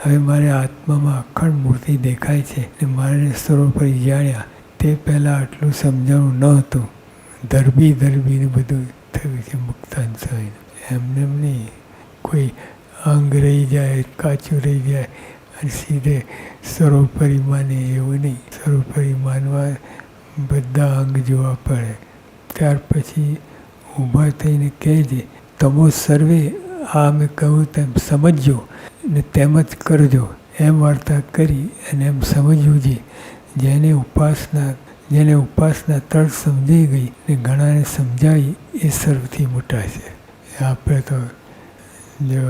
હવે મારે આત્મામાં અખંડ મૂર્તિ દેખાય છે ને મારે સર્વોપરી જાણ્યા. તે પહેલાં આટલું સમજાણું ન હતું. ધરબીને બધું થયું છે મુક્તાનંદ સ્વામીને. એમને નહીં કોઈ અંગ રહી જાય, કાચું રહી જાય અને સીધે સર્વોપરી માને એવું નહીં. સર્વોપરી માનવા બધા અંગ જોવા પડે. ત્યાર પછી ઊભા થઈને કહે છે, તમો સર્વે આ મેં કહું તેમ સમજજો ને તેમ જ કરજો. એમ વાર્તા કરી અને એમ સમજવું છે. જેને ઉપાસના તરત સમજાઈ ગઈ ને ઘણાને સમજાવી એ સર્વથી મોટા છે. આપણે તો જો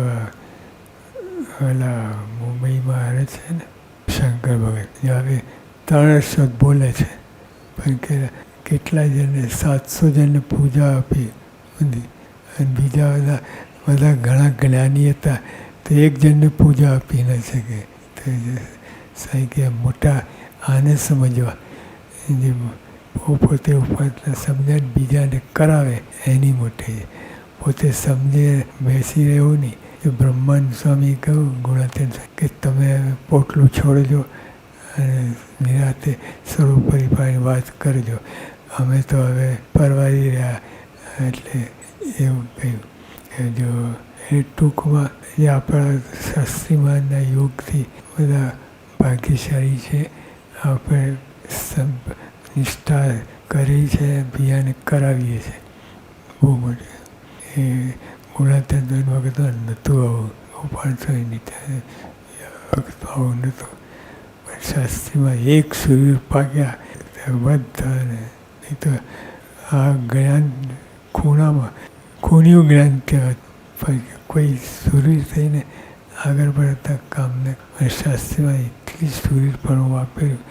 ઓલા મુંબઈમાં રહે છે ને શંકર ભગત, હવે 3 શબ્દ બોલે છે પણ કેટલા જણને 700 જણને પૂજા આપી અને બીજા બધા ઘણા જ્ઞાની હતા તો 1 જણને પૂજા આપી ન શકે. તો સાંઈ કે મોટા આને સમજવા, જે પોતે ઉપાસના સમજાય બીજાને કરાવે એની મોટી. પોતે સમજે બેસી રહેવું નહીં. એ બ્રહ્માનંદ સ્વામી કહ્યું ગુણાતીત કે તમે પોટલું છોડજો અને નિરાતે સર્વોપરી વાત કરજો. અમે તો હવે પરવારી રહ્યા. એટલે એવું કહ્યું. જો એ ટૂંકમાં એ આપણા શાસ્ત્રીમાનના યોગથી બધા ભાગ્યશાળી છે. આપણે નિષ્ઠા કરી છે, બીજાને કરાવીએ છીએ. બહુ મોટી એ ગુણાતીત વખત નહોતું આવું. ઉપાસની વખત આવું નહોતું. પણ શાસ્ત્રીમાં 1 સૂર્ય પાક્યા બધાને. નહીં તો આ જ્ઞાન ખૂણિયું જ્ઞાન કહેવાય. પણ કોઈ સૂર્ય થઈને આગળ પડતા કામને શાસ્ત્રીમાં એટલી સૂર્યપણું આપેલું.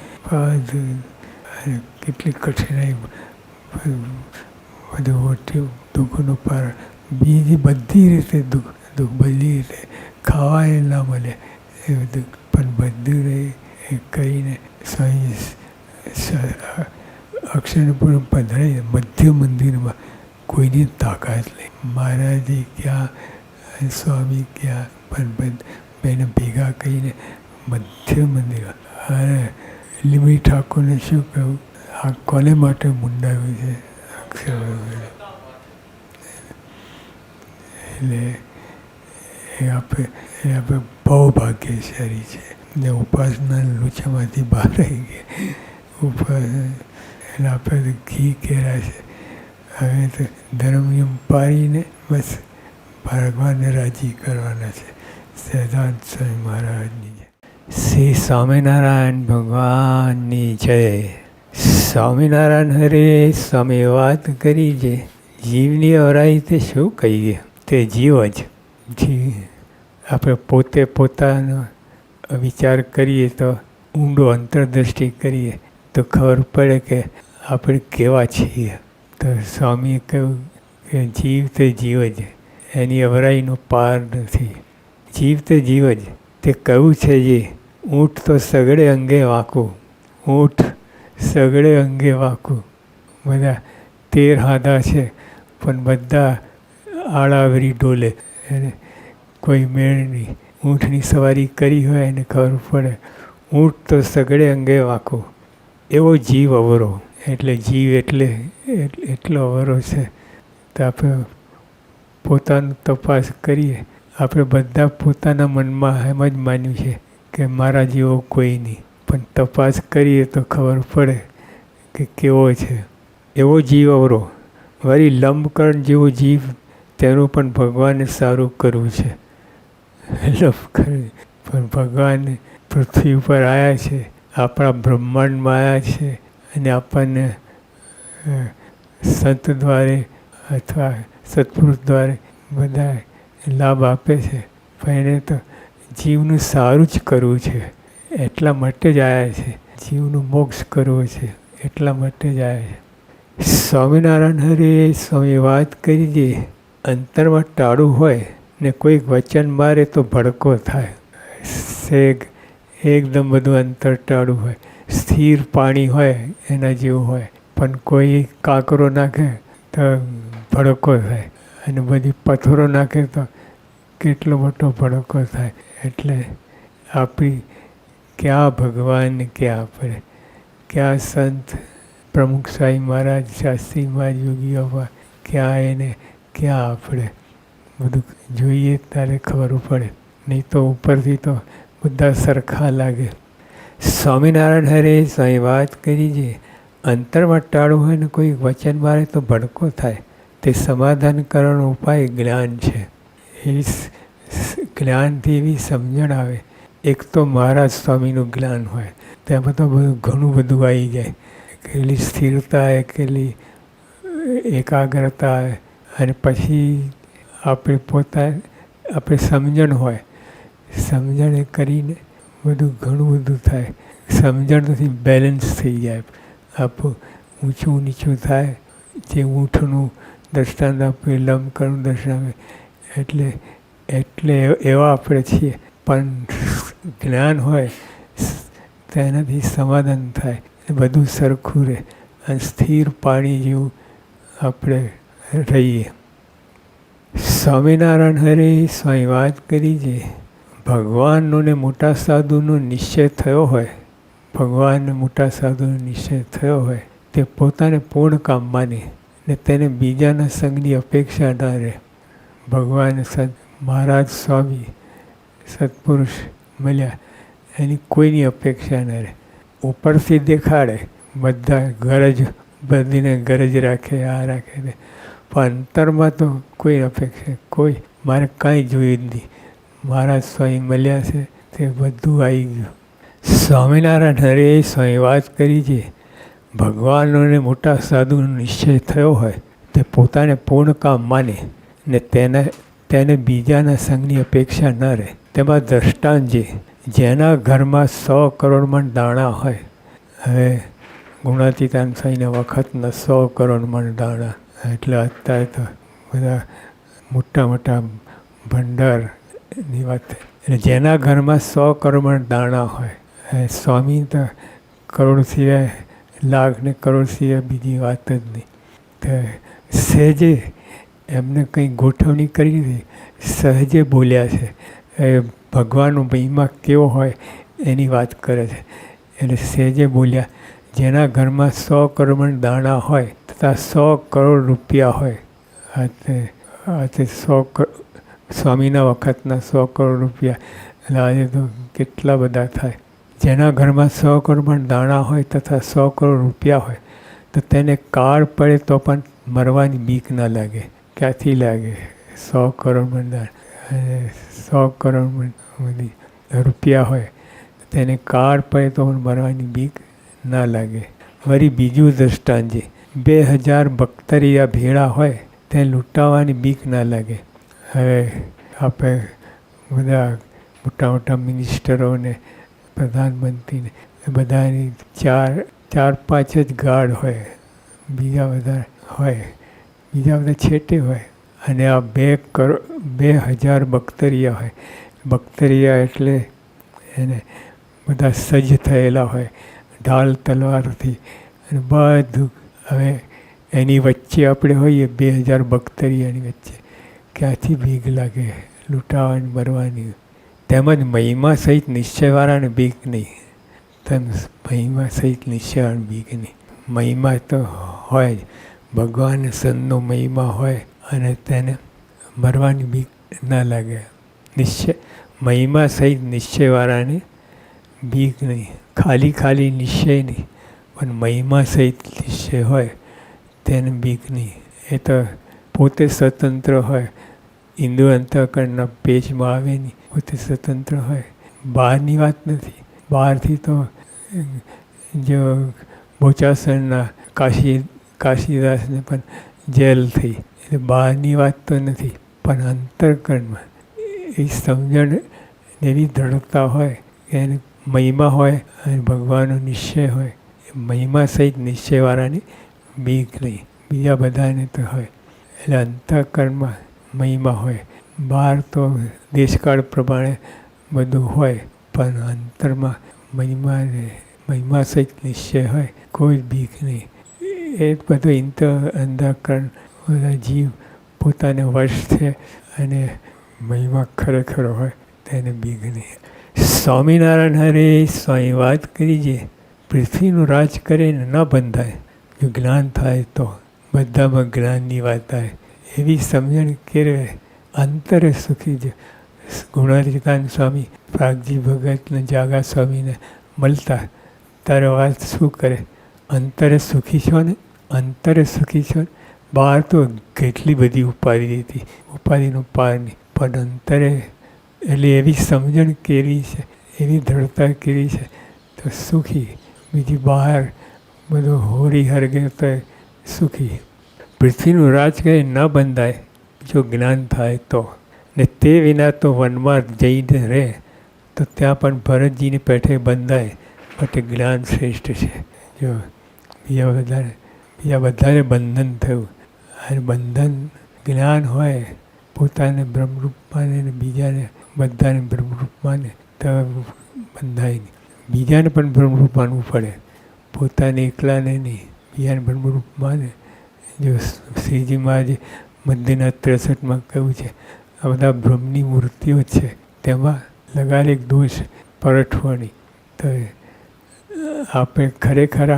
કેટલી કઠિનાઈ, બધું મોટી દુઃખનો પાર, બીજી બધી રીતે દુઃખ બધી રીતે ખાવાય ના મળે એ બધું પણ બધું રહે એ કહીને સ્વામી અક્ષરપુરમ પધરાઈને મધ્ય મંદિરમાં કોઈની તાકાત નહીં. મહારાજે ક્યાં, સ્વામી ક્યાં, પણ બેને ભેગા કહીને મધ્ય મંદિરમાં. અરે લીમડી ઠાકોરને શું કહ્યું, આ કોને માટે મુંડાવ્યું છે અક્ષર. એટલે એ આપણે બહુ ભાગ્યશાળી છે ને ઉપાસના લૂછામાંથી બહાર આવી ગયા. એટલે આપણે તો ઘી કેરા છે. હવે તો ધર્મ નિયમ પાડીને બસ ભગવાનને રાજી કરવાના છે. સહજાનંદ સ્વામી મહારાજની જય. શ્રી સ્વામિનારાયણ ભગવાનની જય. સ્વામિનારાયણ હરે સ્વામી વાત કરી છે. જીવની અવરાઈ તે શું કહીએ, તે જીવ જ. આપણે પોતે પોતાનો વિચાર કરીએ તો ઊંડો અંતરદૃષ્ટિ કરીએ તો ખબર પડે કે આપણે કેવા છીએ. તો સ્વામીએ કહ્યું કે જીવ તે જીવ જ, એની અવરાઈનો પાર નથી. જીવ તે જીવ જ. તે કહ્યું છે જે ઊંટ તો સગડે અંગે વાંકું, ઊંટ સગડે અંગે વાંકું. બધા 13 હાથા છે પણ બધા આડાવરી ડોલે. એને કોઈ મેળ નહીં. ઊંટની સવારી કરી હોય એને ખબર પડે ઊંટ તો સગડે અંગે વાંકું. એવો જીવ અવરો. એટલે જીવ એટલો અવરો છે. તો આપણે પોતાનું તપાસ કરીએ. આપણે બધા પોતાના મનમાં એમ જ માન્યું છે કે મારા જેવો કોઈ નહીં, પણ તપાસ કરીએ તો ખબર પડે કે કેવો છે. એવો જીવ અવરો. વળી લંબકર્ણ જેવો જીવ, તેનું પણ ભગવાને સારું કરવું છે. લંબકર્ણ પણ ભગવાન પૃથ્વી ઉપર આવ્યા છે, આપણા બ્રહ્માંડમાં આવ્યા છે અને આપણને સંત દ્વારે અથવા સત્પુરુષ દ્વારે બધા લાભ આપે છે. પણ એને તો જીવનું સારું જ કરવું છે, એટલા માટે જ આવ્યા છે. જીવનું મોક્ષ કરવો છે એટલા માટે જ આવ્યા છે. સ્વામિનારાયણ હરે સ્વામી વાત કરી જે અંતરમાં ટાળું હોય ને કોઈક વચન મારે તો ભડકો થાય. સેગ એકદમ બધું અંતર ટાળું હોય, સ્થિર પાણી હોય એના જેવું હોય, પણ કોઈ કાંકરો નાખે તો ભડકો થાય, અને બધી પથ્થરો નાખે તો કેટલો મોટો ભડકો થાય. એટલે આપણી ક્યાં ભગવાન ને ક્યાં આપણે, ક્યાં સંત પ્રમુખ સાંઈ મહારાજ, શાસ્ત્રી મહારાજ, યોગીઓ, ક્યાં એને ક્યાં આપણે બધું જોઈએ ત્યારે ખબર પડે. નહીં તો ઉપરથી તો બધા સરખા લાગે. સ્વામિનારાયણ હરે સ્વામી વાત કરી છે અંતરમાં ટાળું હોય ને કોઈ વચન મારે તો ભડકો થાય. તે સમાધાન કરવાનો ઉપાય જ્ઞાન છે. એ જ્ઞાનથી એવી સમજણ આવે. એક તો મહારાજ સ્વામીનું જ્ઞાન હોય, તેમાં તો બધું ઘણું બધું આવી જાય. કેટલી સ્થિરતા આવે, કેટલી એકાગ્રતા આવે, અને પછી આપણે આપણે સમજણ હોય, સમજણ કરીને બધું ઘણું બધું થાય. સમજણથી બેલેન્સ થઈ જાય. આપણું ઊંચું નીચું થાય. જે ઊંઠનું દૃષ્ટાંત આપે, લંબકરણનું દૃષ્ટાંત આપે, એટલે એવા આપણે છીએ. પણ જ્ઞાન હોય તેનાથી સમાધાન થાય, બધું સરખું રહે, અને સ્થિર પાણી જેવું આપણે રહીએ. સ્વામિનારાયણ હરે સ્વામી વાત કરી છે ભગવાનનો ને મોટા સાધુનો નિશ્ચય થયો હોય, ભગવાનને મોટા સાધુનો નિશ્ચય થયો હોય, તે પોતાને પૂર્ણ કામ માને ને તેને બીજાના સંગની અપેક્ષા ન રહે. ભગવાન મહારાજ સ્વામી સત્પુરુષ મળ્યા, એની કોઈની અપેક્ષા ન રહે. ઉપરથી દેખાડે, બધા ગરજ, બધીને ગરજ રાખે, આ રાખે ને, પણ અંતરમાં તો કોઈ અપેક્ષા, કોઈ મારે કાંઈ જોયું જ નહીં. મહારાજ સ્વામી મળ્યા છે તે બધું આવી ગયું. સ્વામિનારાયણ હરે સ્વામી વાત કરી છે ભગવાનોને મોટા સાધુનો નિશ્ચય થયો હોય, તે પોતાને પૂર્ણ કામ માને ને તેને બીજાના સંગની અપેક્ષા ન રહે. તેમાં દ્રષ્ટાંત છે, જેના ઘરમાં 100 કરોડ મણ દાણા હોય. હવે ગુણાતીતાન સ્વામીના વખતના 100 કરોડ મણ દાણા, એટલે અત્યારે તો બધા મોટા મોટા ભંડારની વાત થાય. એટલે જેના ઘરમાં 100 કરોડ મણ દાણા હોય, સ્વામી તો કરોડ સિવાય, લાખ ને કરોડ સિવાય બીજી વાત જ નહીં. તો સહેજે એમને કંઈ ગોઠવણી કરી નથી, સહજે બોલ્યા છે. એ ભગવાનનો મહિમા કેવો હોય એની વાત કરે છે. એટલે સહેજે બોલ્યા, જેના ઘરમાં 100 કરોડ મણ દાણા હોય તથા 100 કરોડ રૂપિયા હોય. આ તે 100 સ્વામીના વખતના 100 કરોડ રૂપિયા, એટલે આજે તો કેટલા બધા થાય. જેના ઘરમાં 100 કરોડ મણ દાણા હોય તથા 100 કરોડ રૂપિયા હોય, તો તેને કાળ પડે તો પણ મરવાની બીક ના લાગે. ક્યાંથી લાગે? 100 કરોડ મણ દાણા, 100 કરોડ મણ રૂપિયા હોય, તેને કાળ પડે તો પણ મરવાની બીક ના લાગે. વળી બીજું દ્રષ્ટાંત છે, 2000 બખ્તરિયા ભેળા હોય, તેને લૂંટાવાની બીક ના લાગે. હવે આપણે બધા મોટા મોટા મિનિસ્ટરોને, પ્રધાનમંત્રીને બધાની 4-5 જ ગાર્ડ હોય, બીજા બધા હોય, બીજા બધા છેટે હોય. અને આ 2000 બખ્તરિયા હોય. બખ્તરિયા એટલે એને બધા સજ્જ થયેલા હોય, ઢાલ તલવારથી, અને બધું. હવે એની વચ્ચે આપણે હોઈએ, 2000 બખ્તરિયાની વચ્ચે, ક્યાંથી બીક લાગે? લૂંટાવાની, મરવાની. તેમજ મહિમા સહિત નિશ્ચયવાળાને બીક નહીં. તેમ મહિમા સહિત નિશ્ચયવાળાને બીક નહીં. મહિમા તો હોય જ, ભગવાન સંતનો મહિમા હોય, અને તેને મરવાની બીક ના લાગે. મહિમા સહિત નિશ્ચયવાળાને બીક નહીં. ખાલી નિશ્ચય નહીં, પણ મહિમા સહિત નિશ્ચય હોય તેને બીક નહીં. એ તો પોતે સ્વતંત્ર હોય, ઇન્દ્રિય અંતઃકરણના પેચમાં આવે નહીં, પોતે સ્વતંત્ર હોય. બહારની વાત નથી. બહારથી તો જો બોચાસણના કાશીદાસને પણ જેલ થઈ, એટલે બહારની વાત તો નથી. પણ અંતઃકરણમાં એ સમજણ એવી દ્રઢતા હોય કે એને મહિમા હોય અને ભગવાનનો નિશ્ચય હોય. મહિમા સહિત નિશ્ચયવાળાની બીક નહીં. બીજા બધાને તો હોય. એટલે અંતઃકરણમાં મહિમા હોય. બહાર તો દેશકાળ પ્રમાણે બધું હોય, પણ અંતરમાં મહિમા સહિત નિશ્ચય હોય, કોઈ બીક નહીં. એ બધું અંતઃકરણ બધા જીવ પોતાને વશ છે અને મહિમા ખરેખર હોય તેને બીક નહીં. સ્વામિનારાયણ હરે સ્વામી વાત કરી છે, પૃથ્વીનું રાજ કરે ને ન બંધાય. જો જ્ઞાન થાય તો બધામાં જ્ઞાનની વાત થાય. એવી સમજણ કેળવે, અંતરે સુખી છે. ગુણાતીતાન સ્વામી પ્રાગજી ભગતને જાગા સ્વામીને મળતા ત્યારે વાત શું કરે, અંતરે સુખી છો ને, અંતરે સુખી છો ને. બહાર તો કેટલી બધી ઉપાધિ હતી, ઉપાધિનો પાર નહીં, પણ અંતરે એટલે એવી સમજણ કેવી છે, એવી દ્રઢતા કેવી છે તો સુખી. બીજી બહાર બધું હોરી હરગે તો સુખી. પૃથ્વીનું રાજ કંઈ ન બંધાય જો જ્ઞાન થાય તો. ને તે વિના તો વનમાં જઈને રહે તો ત્યાં પણ ભરતજીની પેઠે બંધાય, માટે જ્ઞાન શ્રેષ્ઠ છે. જો બીજા બધાને બંધન થયું, અને બંધન જ્ઞાન હોય, પોતાને બ્રહ્મરૂપ માને ને બીજાને બધાને બ્રહ્મરૂપ માને તો બંધાય નહીં. બીજાને પણ બ્રહ્મરૂપ માનવું પડે, પોતાને એકલાને નહીં, બીજાને બ્રહ્મરૂપ માને. જો શ્રીજી મહારાજે મંદિરના 63માં કહ્યું છે, આ બધા બ્રહ્મની મૂર્તિઓ છે, તેમાં લગાડેક દોષ પરઠવાની. તો આપણે ખરેખર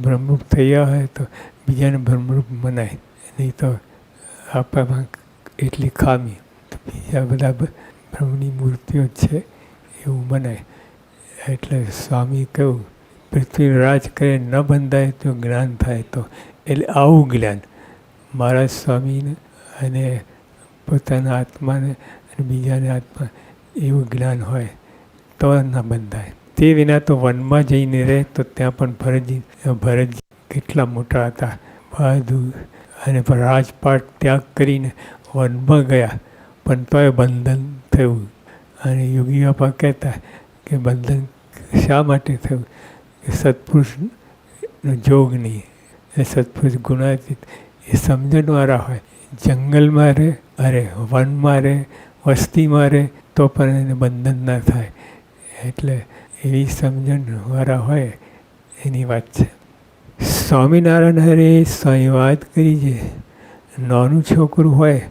બ્રહ્મરૂપ થયા હોય તો બીજાને બ્રહ્મરૂપ મનાય, નહીં તો આપણામાં એટલી ખામી. તો બીજા બધા બ્રહ્મની મૂર્તિઓ છે એવું મનાય. એટલે સ્વામી કહ્યું, પૃથ્વીનું રાજ કરે ન બંધાય તો જ્ઞાન થાય તો. એટલે આવું જ્ઞાન મહારાજ સ્વામીને અને પોતાના આત્માને અને બીજાને આત્મા એવું જ્ઞાન હોય તો ન બંધાય. તે વિના તો વનમાં જઈને રહે તો ત્યાં પણ ભરતજી કેટલા મોટા હતા, બહાદુર, અને રાજપાટ ત્યાગ કરીને વનમાં ગયા, પણ તોય બંધન થયું. અને યોગી બાપા કહેતા કે બંધન શા માટે થયું, કે સત્પુરુષનો જોગ નહીં. એ સત્પુરુષ ગુણાતીત એ સમજણવાળા હોય. જંગલમાં રહે, વનમાં રહે, વસ્તીમાં રહે તો પણ એને બંધન ના થાય. એટલે એવી સમજણવાળા હોય એની વાત છે. સ્વામિનારાયણ હરે સ્વામી વાત કરી છે, નાનું છોકરું હોય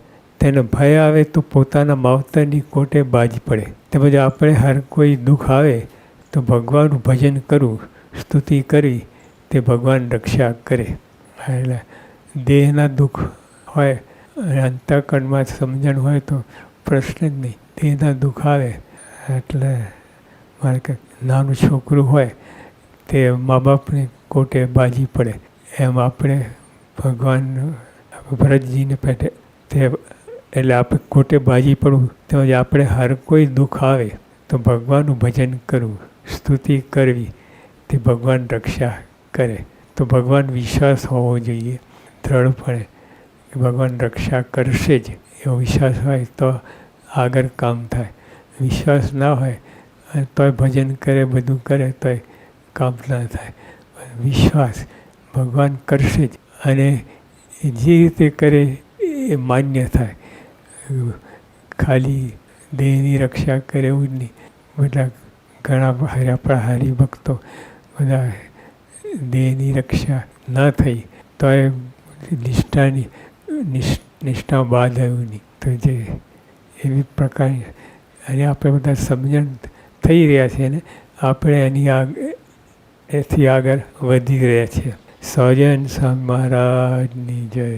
તેને ભય આવે તો પોતાના માવતરની કોટે બાજી પડે. તેમજ આપણે હર કોઈ દુઃખ આવે તો ભગવાનનું ભજન કરવું, સ્તુતિ કરવી, તે ભગવાન રક્ષા કરે. એટલે દેહના દુઃખ હોય અને અંતઃકરણમાં સમજણ હોય તો પ્રશ્ન જ નહીં. દેહના દુઃખ આવે એટલે મારે કે નાનું છોકરું હોય તે મા બાપની કોટે બાજી પડે, એમ આપણે ભગવાન ભરતજીને પેટે તે એટલે આપણે કોટે બાજી પડવું. તેમજ આપણે હર કોઈ દુઃખ આવે તો ભગવાનનું ભજન કરવું, સ્તુતિ કરવી, તે ભગવાન રક્ષા કરે. તો ભગવાન વિશ્વાસ હોવો જોઈએ દ્રઢપણે કે ભગવાન રક્ષા કરશે જ. એવો વિશ્વાસ હોય તો આગળ કામ થાય. વિશ્વાસ ના હોય અને તોય ભજન કરે, બધું કરે તોય કામ ના થાય. વિશ્વાસ ભગવાન કરશે જ, અને જે રીતે કરે એ માન્ય થાય. ખાલી દેહની રક્ષા કરે એવું જ નહીં. બધા ઘણા આપણા હરિભક્તો બધા દેહની રક્ષા ના થઈ તો એ નિષ્ઠા બાદ આવ્યું નહીં. તો જે એવી પ્રકારની અને આપણે બધા સમજણ થઈ રહ્યા છે ને આપણે એથી આગળ વધી રહ્યા છીએ. સહજાનંદ સ્વામી મહારાજની જય.